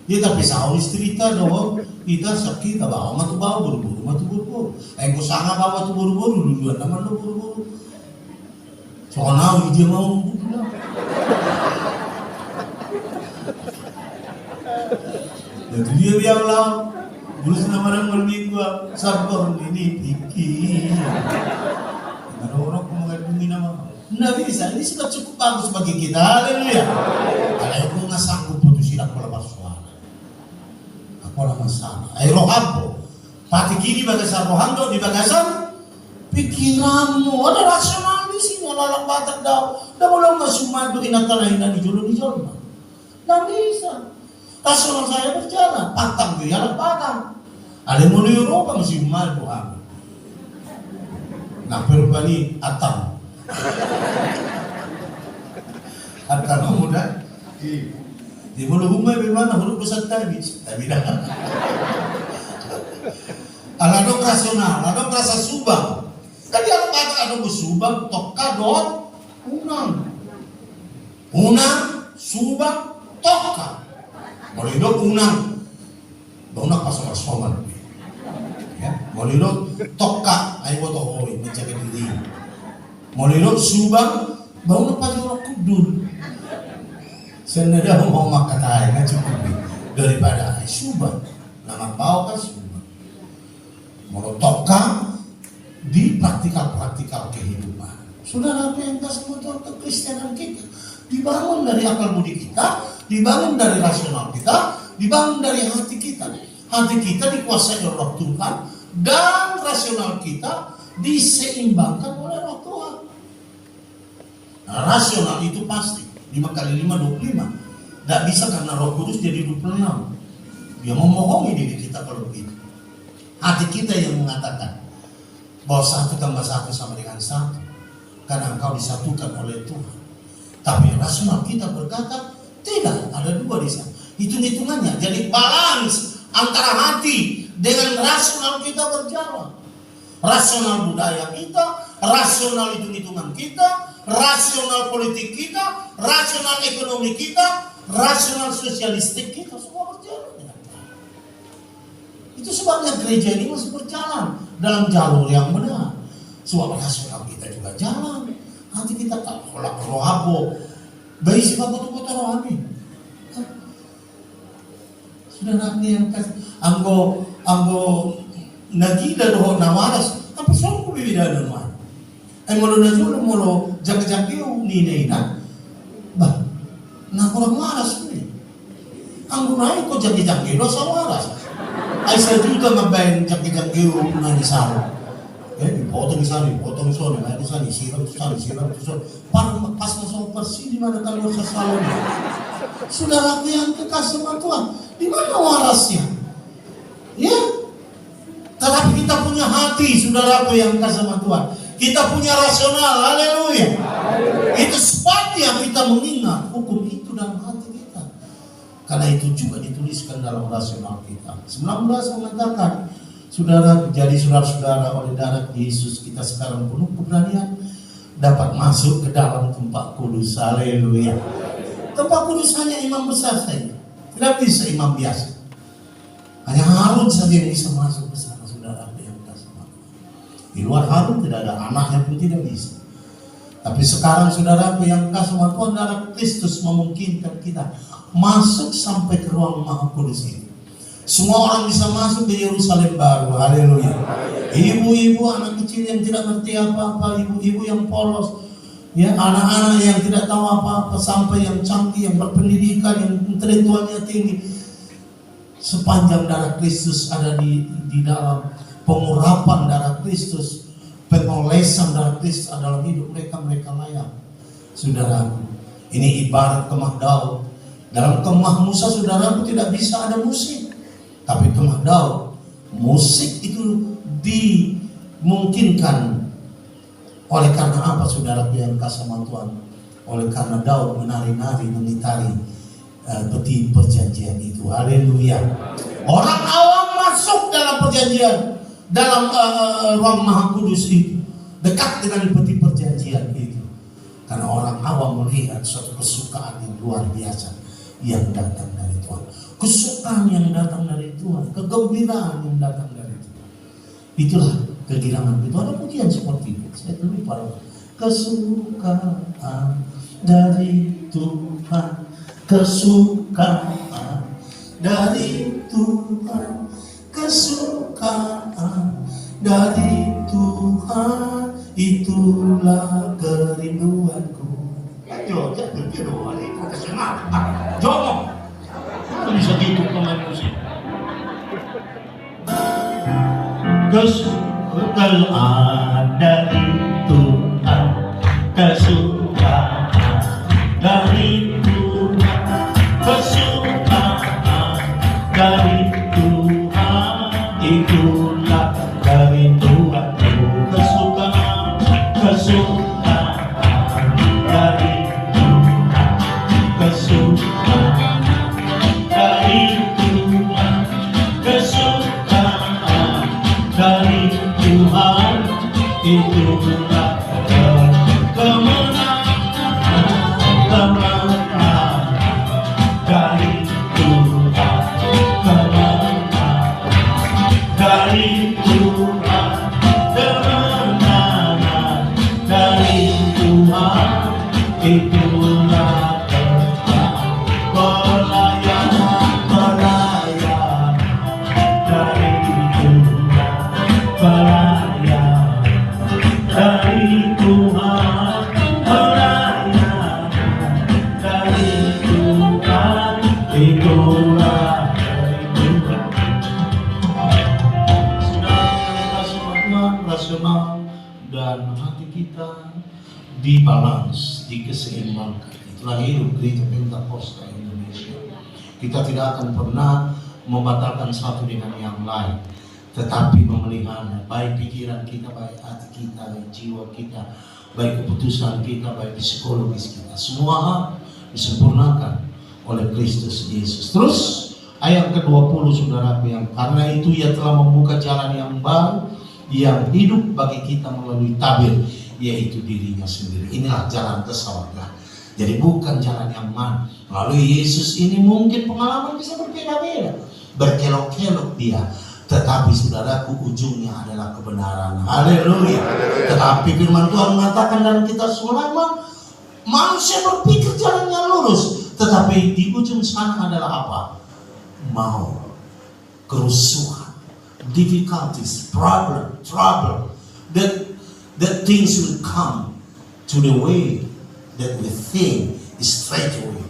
Dia tak pisah cerita doang. Kita sakit bawa matu bawa buru-buru. Ko sanga bawa tu buru-buru duluan naman lo buru-buru. Soalnya dia mau bukan. Jadi dia bilang lah, dulu senamaran berminggu, sabar ini pikir. Ada orang mengagumi nama. Nggak bisa, ini sudah cukup bagus bagi kita. Haleluya. Kalau aku nggak sanggup putusin aku lepas suara. Aku ada masalah. Ayo rohabo. Pati kini bagasan rohando di bagasan pikiranmu. Ada rasional di sini. Lalang batak daw. Dah belum masumado inatalahinan di jolo. Nggak bisa. Rasional saya berjalan, patang ke jalan patang. Ada yang mau di Eropa masih mal Tuhan. Nah perbani atang. Atang muda. Di mulut rumah bagaimana mulut besar tadi, tapi dah. Aladok rasional, aladok rasa subang. Tadi ada kata ada subang, toka dot, unang, subang, toka. Molidok unang, donak pasal soman. Ya, molidok toka, ayo tohoi menjaga diri. Molidok subang, bau pasal orang kudun. Sebenarnya mau makatai nggak cukup daripada subang. Nama bau kan subang. Molidok toka di praktikal kehidupan. Saudara apa yang kasih motor kekristenan kita dibangun dari akal budi kita, dibangun dari rasional kita, dibangun dari hati kita. Hati kita dikuasai oleh Roh Tuhan dan rasional kita diseimbangkan oleh Roh Tuhan. Nah, rasional itu pasti 5 kali 5 25. Tidak bisa karena Roh Kudus jadi 26. Dia memohongi diri kita kalau begitu. Hati kita yang mengatakan bahwa 1 tambah 1 sama dengan 1 karena engkau disatukan oleh Tuhan. Tapi rasional kita berkata tidak, ada 2 di sana. Hitung-hitungannya jadi balance antara hati dengan rasional kita berjalan. Rasional budaya kita, rasional hitung-hitungan kita, rasional politik kita, rasional ekonomi kita, rasional sosialistik kita, semua berjalan dengan baik. Itu sebabnya gereja ini masih berjalan dalam jalur yang benar. Sebab rasional kita juga jalan. Hati kita tak kolak rohabo. Bayi si bapak tu kota rohani. Sudah nanti yang kasih. Anggo nagida doho nawaras. Apa soal ko bibida naman? Ay molo na julo molo jaga-jaga ni na. Bah, nakurang maras ko eh. Ang gunay ko jaga-jaga do sa maras. Ay sa juta mabayan jaga-jaga na ni Saro. Potong di sana, naik di sana, siram di sana. Parang pas masuk persi di mana keluar sa salon. Saudara yang kekasih Tuhan, di mana warasnya? Ya, tetapi kita punya hati, saudaraku yang kasih Tuhan. Kita punya rasional, haleluya. Itu sebabnya kita mengingat hukum itu dalam hati kita. Karena itu juga dituliskan dalam rasional kita. 19 mengatakan, saudara, jadi saudara-saudara oleh darah Yesus kita sekarang penuh keberanian dapat masuk ke dalam tempat kudus. Haleluya. Tempat kudus hanya imam besar saja, tidak bisa imam biasa. Hanya Harun saja yang bisa masuk ke sana, saudara yang kasih. Di luar Harun tidak ada, anaknya pun tidak bisa. Tapi sekarang saudara yang kasih Tuhan, darah Kristus memungkinkan kita masuk sampai ke ruang maha kudus ini. Semua orang bisa masuk ke Yerusalem baru. Haleluya. Ibu-ibu, anak kecil yang tidak ngerti apa-apa, ibu-ibu yang polos, ya, anak-anak yang tidak tahu apa-apa, sampai yang canggih, yang berpendidikan, yang intelektualnya tinggi. Sepanjang darah Kristus ada di dalam pengurapan darah Kristus, pengolesan darah Kristus dalam hidup mereka layak. Saudara, ini ibarat kemah Daud. Dalam kemah Musa, saudaraku, tidak bisa ada musik. Tapi kemah Daud, musik itu dimungkinkan Oleh karena apa saudara yang kasih sama Tuhan? Oleh karena Daud menari-nari mengitari peti perjanjian itu. Haleluya. Orang awam masuk dalam perjanjian, dalam ruang maha kudus itu, dekat dengan peti perjanjian itu. Karena orang awam melihat suatu kesukaan yang luar biasa yang datang dari Tuhan. Kesukaan yang datang dari Tuhan, kegembiraan yang datang dari Tuhan. Itulah kegirangan itu. Ada pujian seperti itu. Saya tulis pada kesukaan dari Tuhan, kesukaan dari Tuhan, kesukaan dari Tuhan, itulah kerinduanku. Ayo, jangan berdoa ini profesional. Jomong, bisa gitu pemain musik. Kesukaan dari Tuhan, kesukaan dari Tuhan, kesukaan dari Tuhan, itulah kerinduanku. Kesukaan, kesukaan dari Tuhan, kesukaan dari Tuhan, kesukaan dari Tuhan, itulah kemenangan, kemenangan dari Tuhan, kemenangan dari Tuhan, kemenangan dari Tuhan, itulah pelayanan, pelayanan dari Tuhan, pelayanan dari Tuhan, pelayanan dari Tuhan, itulah kerinduan. Rasional dan hati kita dibalans, dikeseimbangkan. Itulah hidup gereja Pentakosta Indonesia. Kita tidak akan pernah membatalkan satu dengan yang lain, tetapi memelihara baik pikiran kita, baik hati kita, baik jiwa kita, baik keputusan kita, baik psikologis kita. Semua hal disempurnakan oleh Kristus Yesus. Terus ayat ke-20 saudara, yang karena itu ia telah membuka jalan yang baru, yang hidup bagi kita melalui tabir, yaitu dirinya sendiri. Inilah jalan ke sorga. Jadi bukan jalan yang mana. Melalui Yesus ini mungkin pengalaman bisa berbeda-beda, berkelok-kelok dia, tetapi saudaraku ujungnya adalah kebenaran. Haleluya. Tetapi firman Tuhan mengatakan dalam kitab Sulaiman, manusia berpikir jalan yang lurus, tetapi di ujung sana adalah apa? Mau, kerusuhan, difficulties, problem, trouble, that things will come to the way that we think is straight away.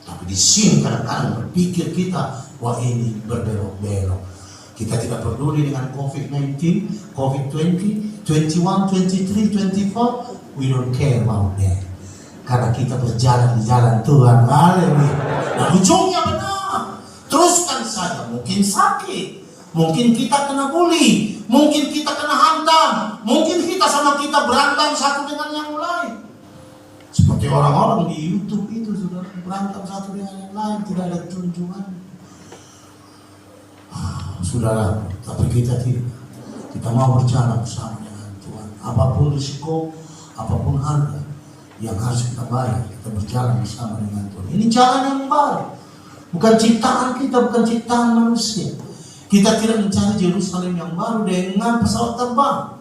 Tapi di sini kadang-kadang berpikir kita, wah ini berbelok-belok. Kita tidak peduli dengan COVID-19, COVID-20, 21, 23, 24. We don't care about that. Karena kita berjalan di jalan Tuhan. Haleluya. Dan ujungnya benar. Teruskan saja. Mungkin sakit, mungkin kita kena bully, mungkin kita kena hantam, mungkin kita sama kita berantem satu dengan yang lain. Seperti orang-orang di YouTube itu sudah berantem satu dengan yang lain, tidak ada tunjungan. Saudara, tapi kita tidak. Kita mau berjalan bersama dengan Tuhan. Apapun risiko, apapun harga yang harus kita bayar, kita berjalan bersama dengan Tuhan. Ini jalan yang baru. Bukan ciptaan kita, bukan ciptaan manusia. Kita tidak mencari Yerusalem yang baru dengan pesawat terbang.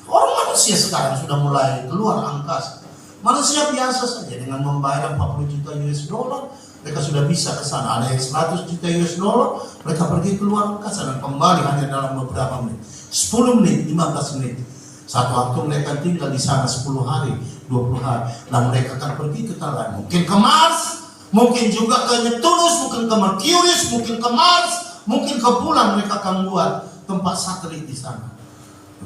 Orang manusia sekarang sudah mulai keluar angkasa. Manusia biasa saja dengan membayar 40 juta US dollar, mereka sudah bisa ke sana. Ada yang 100 juta US dollar, mereka pergi keluar angkasa dan kembali hanya dalam beberapa menit. 10 menit, 15 menit. Satu waktu mereka tinggal di sana 10 hari, 20 hari. Dan mereka akan pergi ke tempat, mungkin ke Mars, mungkin juga ke Neptunus, mungkin ke Merkurius, mungkin ke Mars, mungkin ke bulan. Mereka akan buat tempat satelit di sana.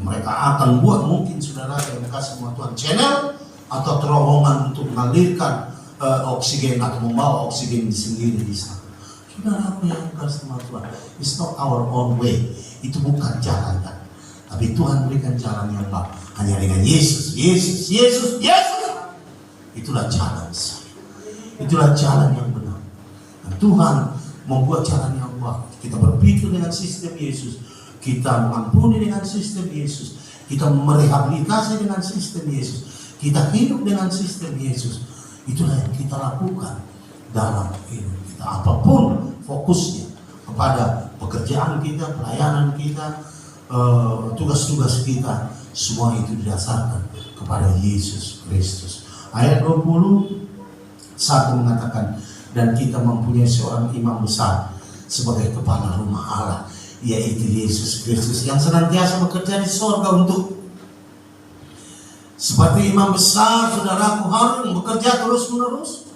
Mereka akan buat mungkin saudara yang kasih sama Tuhan channel atau terowongan untuk mengalirkan oksigen atau membawa oksigen sendiri di sana. Saudara apa yang kasih sama Tuhan? It's not our own way. Itu bukan jalannya. Tapi Tuhan berikan jalan yang baik. Hanya dengan Yesus, Yesus, Yesus, Yesus. Itulah jalan saya. Itulah jalan yang benar. Dan Tuhan membuat jalan yang baik. Kita berpikir dengan sistem Yesus. Kita mengampuni dengan sistem Yesus. Kita merehabilitasi dengan sistem Yesus. Kita hidup dengan sistem Yesus. Itulah yang kita lakukan dalam hidup kita. Apapun fokusnya, kepada pekerjaan kita, pelayanan kita, tugas-tugas kita, semua itu didasarkan kepada Yesus Kristus. Ayat 21 mengatakan, dan kita mempunyai seorang imam besar sebagai kepala rumah Allah, yaitu Yesus Kristus yang senantiasa bekerja di sorga untuk, seperti imam besar saudaraku Harun bekerja terus menerus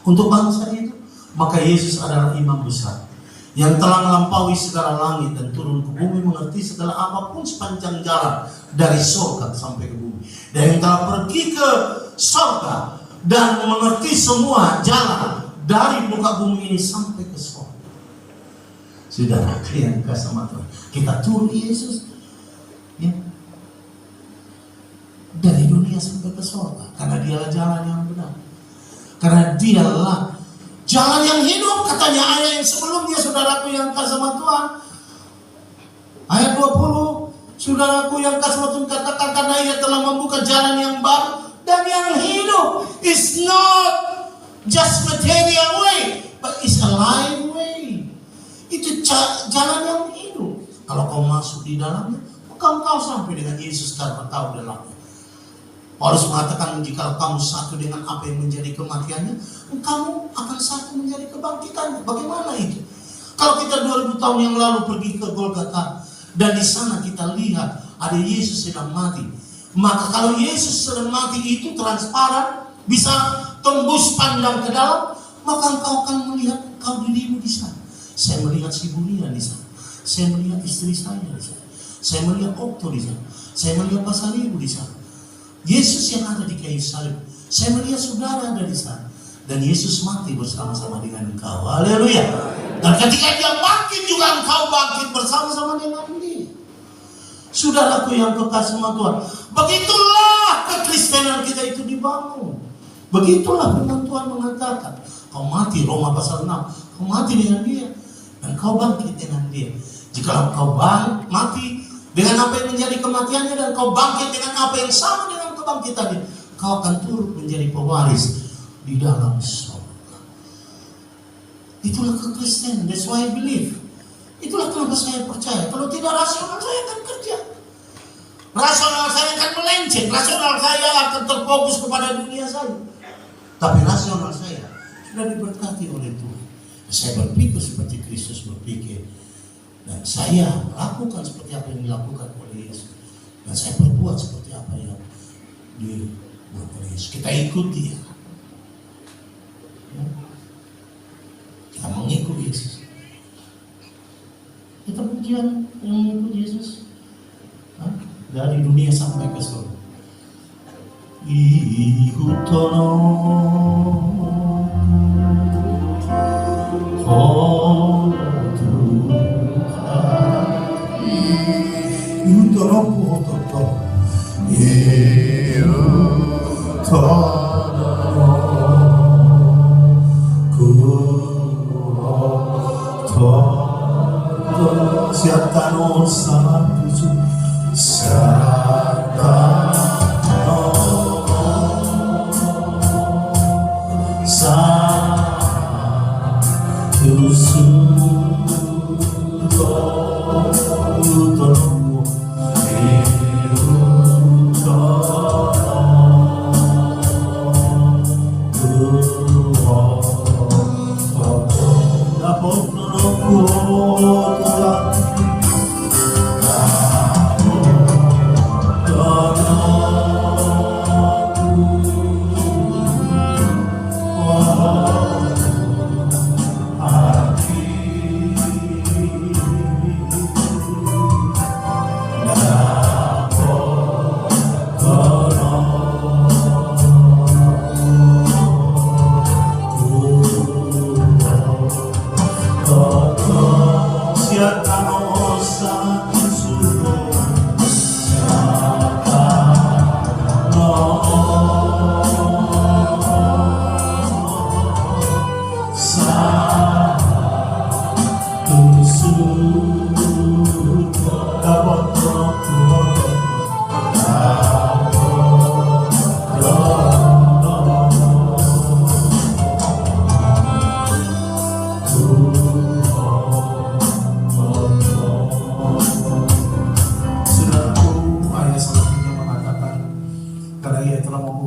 untuk bangsa itu. Maka Yesus adalah imam besar yang telah melampaui segala langit dan turun ke bumi, mengerti segala apapun sepanjang jalan dari sorga sampai ke bumi, dan yang telah pergi ke sorga dan mengerti semua jalan dari muka bumi ini sampai ke sorga. Saudara yang kasih sama Tuhan, kita turun Yesus ya, dari dunia sampai ke sorga, karena dialah jalan yang benar, karena dialah jalan yang hidup, katanya ayat yang sebelumnya, saudaraku yang kasih sama Tuhan. Ayat 20, saudaraku yang kasih sama Tuhan katakan, karena ia telah membuka jalan yang baru dan yang hidup. Is not just material way, but is a life way. Itu jalan yang hidup. Kalau kau masuk di dalamnya, maka kau sampai dengan Yesus karena tahu dalamnya. Paulus mengatakan, jika kamu satu dengan apa yang menjadi kematiannya, kamu akan satu menjadi kebangkitannya. Bagaimana itu? Kalau kita 2000 tahun yang lalu pergi ke Golgota, dan di sana kita lihat ada Yesus sedang mati, maka kalau Yesus sedang mati itu transparan, bisa tembus pandang ke dalam, maka engkau akan melihat kau dirimu di sana. Saya melihat si Bunia di sana, saya melihat istri saya di sana, saya melihat Okto di sana, saya melihat Pasal Ibu di sana. Yesus yang ada di kayu salib, saya melihat saudara ada di sana, dan Yesus mati bersama-sama dengan engkau. Haleluya. Dan ketika dia bangkit juga engkau bangkit bersama-sama dengan dia. Saudaraku yang kekasih sama Tuhan, begitulah kekristenan kita itu dibangun. Begitulah firman Tuhan mengatakan, kau mati, Roma pasal 6, kau mati dengan dia, dan kau bangkit dengan dia. Jika kau mati dengan apa yang menjadi kematiannya, dan kau bangkit dengan apa yang sama dengan kebangkitannya, kau akan turut menjadi pewaris di dalam surga. Itulah kekristenan. That's why I believe. Itulah kenapa saya percaya. Kalau tidak, rasional saya akan kerja, rasional saya akan melenceng, rasional saya akan terfokus kepada dunia saya. Tapi rasional saya sudah diberkati oleh Tuhan. Saya berpikir seperti Kristus berpikir, dan saya melakukan seperti apa yang dilakukan oleh Yesus, dan saya berbuat seperti apa yang dibuat oleh Yesus. Kita ikut dia, kita mengikut Yesus. Kita pujian yang mengikut Yesus dari dunia sampai ke surga. Ihutono Siatano Santusu Satano Santusu Yutono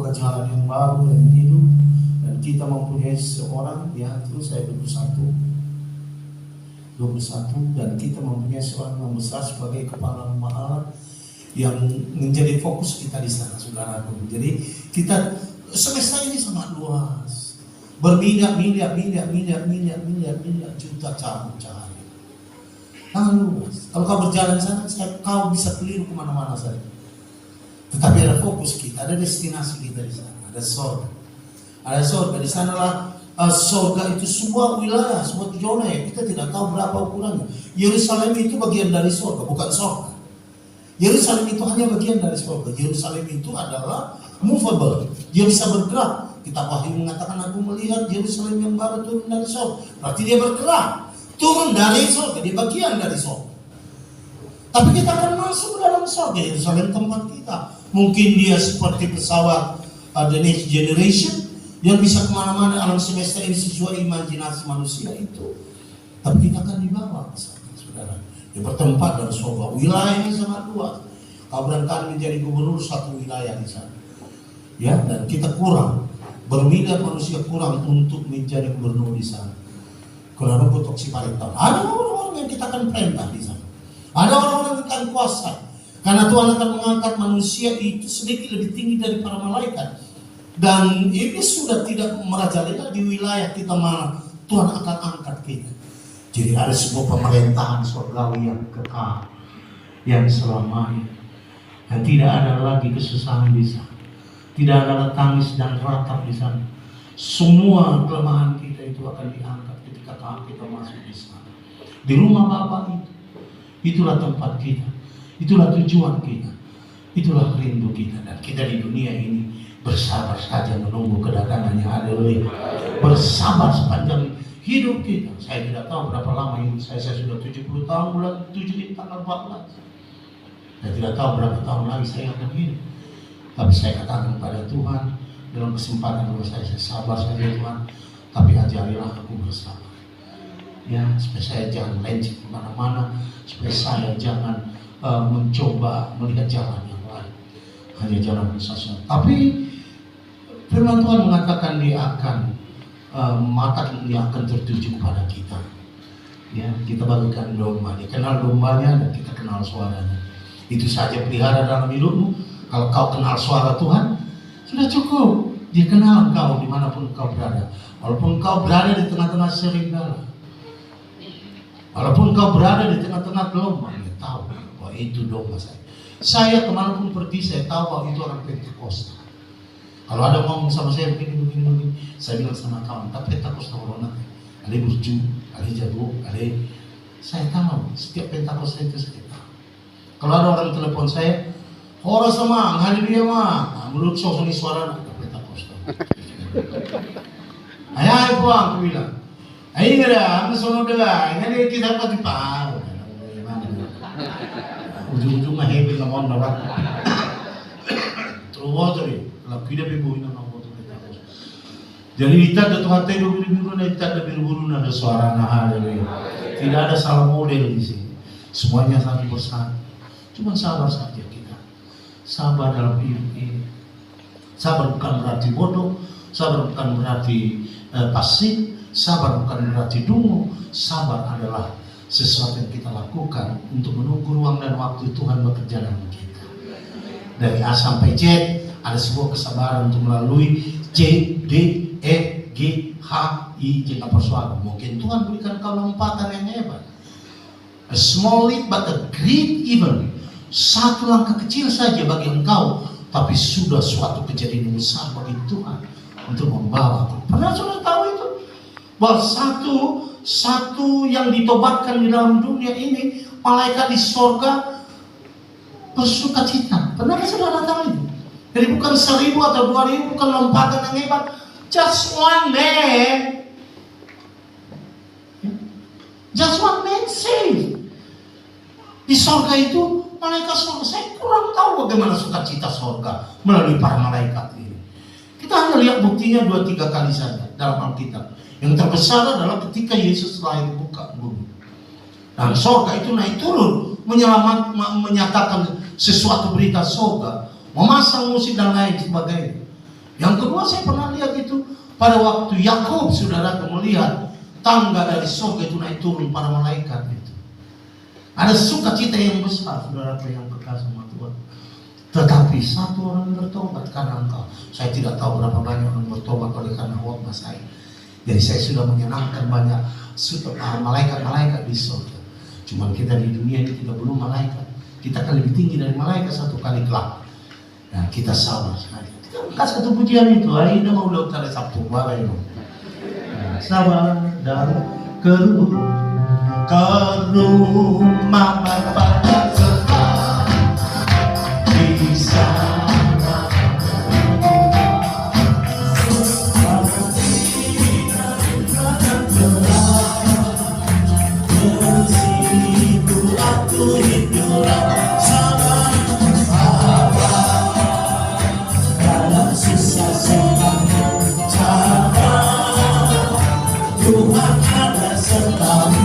surga jalan yang baru dan hidup, dan kita mempunyai seorang, ya terus saya 21, dan kita mempunyai seorang yang besar sebagai kepala rumah Allah yang menjadi fokus kita di sana, saudaraku. Jadi kita semesta ini sangat luas, bermiliar juta cahaya. Sangat luas. Kalau kau berjalan sana, kau bisa keliru kemana-mana saja. Tetapi ada fokus kita, ada destinasi kita di sana, ada surga. Ada surga di sanalah. Surga itu sebuah wilayah, sebuah zona yang kita tidak tahu berapa ukurannya. Yerusalem itu bagian dari surga, bukan surga. Yerusalem itu hanya bagian dari surga. Yerusalem itu adalah movable, dia bisa bergerak. Kitab Wahyu mengatakan, aku melihat Yerusalem yang baru turun dari surga. Berarti dia bergerak, turun dari surga, dia bagian dari surga. Tapi kita akan masuk ke dalam surga. Yerusalem tempat kita. Mungkin dia seperti pesawat The Next Generation yang bisa kemana-mana alam semesta ini sesuai imajinasi manusia itu. Tapi kita akan dibawa ke sana, saudara. Dia bertempat dalam surga. Wilayahnya sangat luas. Kau barangkali menjadi gubernur satu wilayah di sana. Ya, dan kita kurang. Bermiliar manusia kurang untuk menjadi gubernur di sana. Kalau ada toksi paling tahu. Ada orang-orang yang kita akan perintah di sana. Ada orang-orang yang akan kuasa. Karena Tuhan akan mengangkat manusia itu sedikit lebih tinggi dari para malaikat. Dan ini sudah tidak merajalela di wilayah kita mana Tuhan akan angkat kita. Jadi ada sebuah pemerintahan surgawi yang kekal, yang selamanya, dan tidak ada lagi kesusahan di sana, tidak ada tangis dan ratap di sana. Semua kelemahan kita itu akan diangkat ketika kita masuk di sana. Di rumah Bapa itu, itulah tempat kita, itulah tujuan kita, itulah rindu kita. Dan kita di dunia ini bersabar saja menunggu kedatangannya. Haleluya. Bersabar sepanjang hidup kita. Saya tidak tahu berapa lama hidup saya sudah 70 tahun bulan 7 tanggal 14. Saya tidak tahu berapa tahun lagi saya akan hidup. Tapi saya katakan kepada Tuhan dalam kesempatan bahwa saya sabar saja Tuhan, tapi ajarilah aku bersabar. Ya, supaya saya jangan lenceng kemana-mana, supaya saya jangan mencoba melihat jalan yang lain, hanya jalan sesat. Tapi firman Tuhan mengatakan dia akan mata dia akan tertuju kepada kita. Ya, kita bagikan domba. Dia kenal dombanya dan kita kenal suaranya. Itu saja pelihara dalam hidupmu. Kalau kau kenal suara Tuhan, sudah cukup. Dia kenal engkau dimanapun engkau berada. Walaupun engkau berada di tengah-tengah serigala, walaupun engkau berada di tengah-tengah gelombang, dia tahu bahwa itu domba saya. Saya kemanapun pergi, saya tahu bahwa itu orang Pentakosta. Kalau ada ngomong sama saya begini, saya bilang sama kawan, tapi Pentakosta corona, ada burju, ada jago, ada. Saya tahu setiap Pentakosta itu saya tahu. Kalau ada orang telepon saya, orang sama, haleluya mah, menurut sosok suara Pentakosta. Ayah buang, aku bilang. Ayo dah, aku sono dah. Ini kita pati pau. Ujung-ujung mah hebat ngomong orang. Terus tadi. Kalau kita berburu nama Allah Taala. Jadi kita ada Tuhan tadi berburu, kita ada berburu ada suara haleluya. Tidak ada salah model di sini. Semuanya saling bersatu. Cuma sabar saja kita. Sabar dalam hidup ini. Sabar bukan berarti bodoh. Sabar bukan berarti pasif. Sabar bukan berarti dungu. Sabar adalah sesuatu yang kita lakukan untuk menunggu ruang dan waktu Tuhan bekerja dalam kita. Dari A sampai Z. Ada sebuah kesabaran untuk melalui C, D, E, G, H, I, J persoalan. Mungkin Tuhan berikan kau lompatan yang hebat. A small leap but a great event. Satu langkah kecil saja bagi engkau, tapi sudah suatu kejadian yang besar bagi Tuhan untuk membawa. Pernah sudah tahu itu? Bahwa satu yang ditobatkan di dalam dunia ini, malaikat di sorga bersuka cita. Pernah saudara tahu itu? Jadi bukan 1000 atau 2000, bukan lompatan yang hebat. Just one man. Just one man saved. Di sorga itu, malaikat sorga. Saya kurang tahu bagaimana sukacita sorga melalui para malaikat ini. Kita hanya lihat buktinya 2-3 kali saja dalam Alkitab. Yang terbesar adalah ketika Yesus lahir buka bumi. Dan sorga itu naik turun, menyatakan sesuatu berita sorga, memasang musik dan lain sebagainya. Yang kedua, saya pernah lihat itu pada waktu Yakub, saudara, melihat tangga dari surga itu naik turun para malaikat itu. Ada sukacita yang besar, saudara yang kekasih sama Tuhan. Tetapi satu orang bertobat karena engkau. Saya tidak tahu berapa banyak orang bertobat oleh karena khotbah saya. Jadi saya sudah menyenangkan banyak malaikat-malaikat di surga. Cuman kita di dunia ini tidak belum malaikat. Kita akan lebih tinggi dari malaikat satu kali kelak. Nah, kita sabar saja. Kita kasih satu pujian itu. Hari ini mau udah utara Sabtu Bapak itu. Sabar dan ke rumah Bapa di sana. Bersihku aku hidup sabar, dalam susah senang sabar, Tuhan ada sertamu.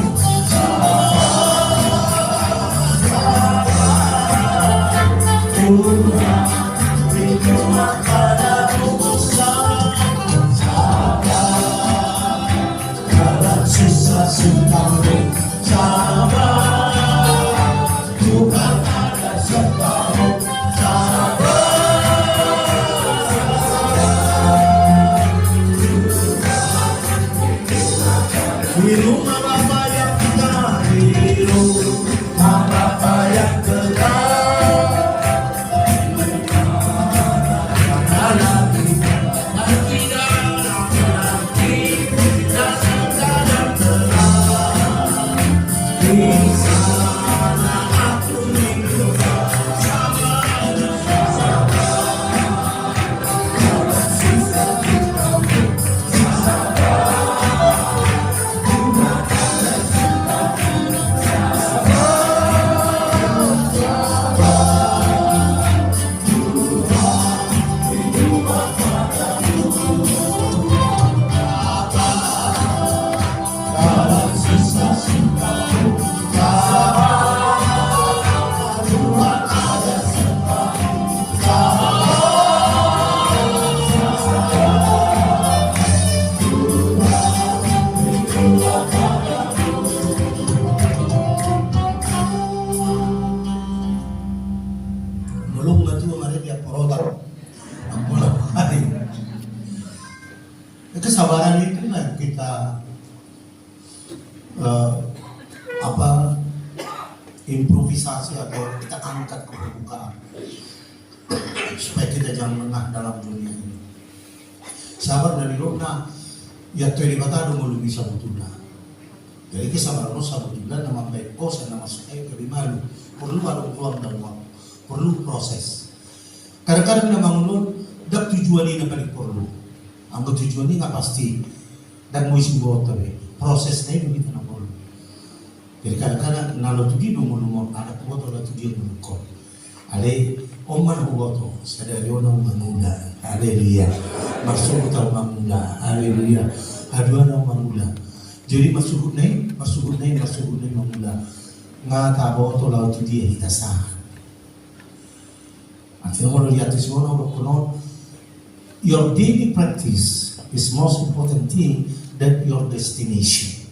Kesabaran itu lah kita improvisasi atau kita angkat ke permukaan supaya kita jangan lengah dalam dunia ini. Sabar dari Rona ya tuh di kata ada belum bisa betulnya. Jadi kesabaran lo sabar juga nama baik kos nama saya lebih malu. Perlu ada ruang dan waktu, perlu proses. Kadang-kadang nama menurut dak tujuan ini paling perlu. Anggo tujuan ini nggak pasti dan mau isi buat tapi prosesnya begitu nak perlu. Jadi kadang-kadang nalo tu di nomor anak buat atau tu dia menukor. Ale oman buat tu sadari orang mangula. Haleluya. Maksud utama mangula. Haleluya. Aduan orang mangula. Jadi maksud naik mangula. Ngata buat tu laut tu dia kita sah. Artinya kalau lihat di semua orang konon. Your daily practice is most important thing than your destination.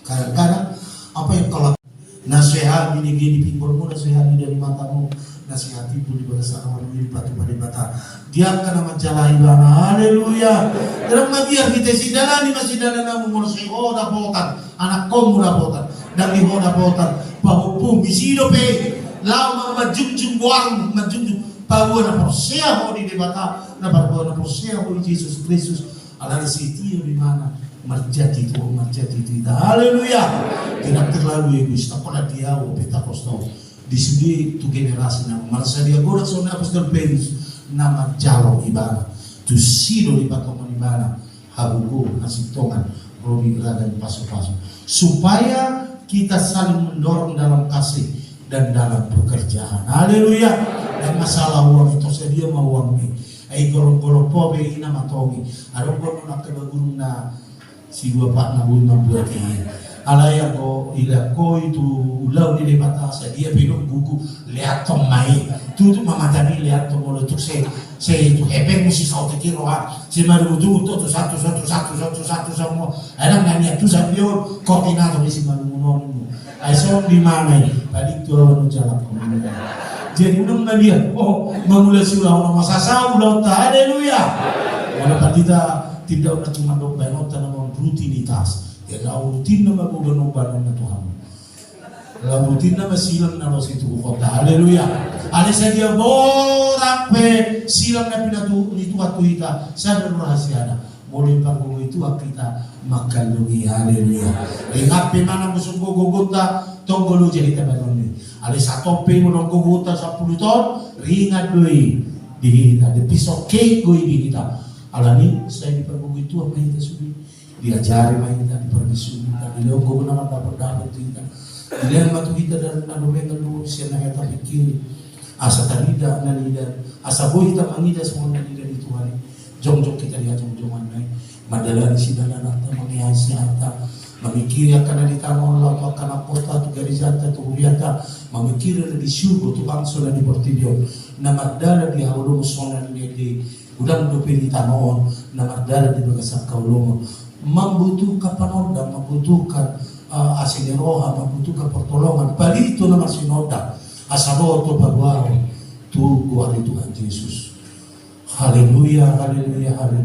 Kadang-kadang apa yang kalau nasihat ini di pinggulmu, nasihat dari matamu, nasihat itu di bahasa orang di batu pada bata. Dia akan menjalani bana. Haleluya. Dalam magiar kita sidalani masih dalana mu si hoda potan, anak kamu potan, dan di hoda potan, pahupung bisido pe, lau majunjung buang majunjung. Bahwa na porsia ho di debata na bahwa na porsia ho di Yesus Kristus ala sitio di mana marjati itu haleluya. Tidak terlalu egois takola dia o pentakosto di sini tu generasi na marsa dia goda so na apostol Petrus na majalo ibana tu sino di patongan ibana habugo nasitongan rodi dan pasu-pasu supaya kita saling mendorong dalam kasih dan dalam pekerjaan. Haleluya. Dan masalah uang itu saya dia mau uang ni. Ai golong-golong pobe ina matongi. Adong golong nak kebagurung na si dua pak na buat ini. alaya ko ila ko itu ulau di mata sa dia belum buku lihat tomai tu mamatani lihat tomo tu se itu hebat mesti kau tekir roha se malu tu satu semua ada nanya tu sambil koordinator mesti malu mono aiso di mana balik tu orang jalan komunikasi jadi unang melihat memulai sulau nama sasa ulau ta haleluya walaupun tidak cuma doa nota nama rutinitas ya rutin nama bukan na Tuhan la rutin nama silang na situ kota haleluya ale sadia borak pe silang na pinatu ni Tuhan kita sadar rahasia boleh panggung itu kita makalungi haleluya ingat pe mana musuh gogota tonggolu jadi tabaloni ale satope mo gogota 10 ton ringat doi di kita de pisau cake goi di kita alani saya di panggung itu apa kita sudah diajari main kita di permisi kita di logo nama dapat kita dilihat batu kita dan nadomengan dulu siapa yang kita pikir asa tanida nanida asa boy kita mangida semua nanida di Tuhan jong kita lihat jong-jongan naik madalan sidana nata mengiasi nata memikir akan di tangan Allah akan apota tu garisata tu huliata memikir di syurga tu bangsa dan di portilio nama dala di hawlo musona di udang dope di tangan nama dala di bagasak kaulo membutuhkan panonda, membutuhkan asing roha, membutuhkan pertolongan. Bali itu nama sinoda. Asal itu baru tu kuari Tuhan Yesus. Haleluya, haleluya, haleluya.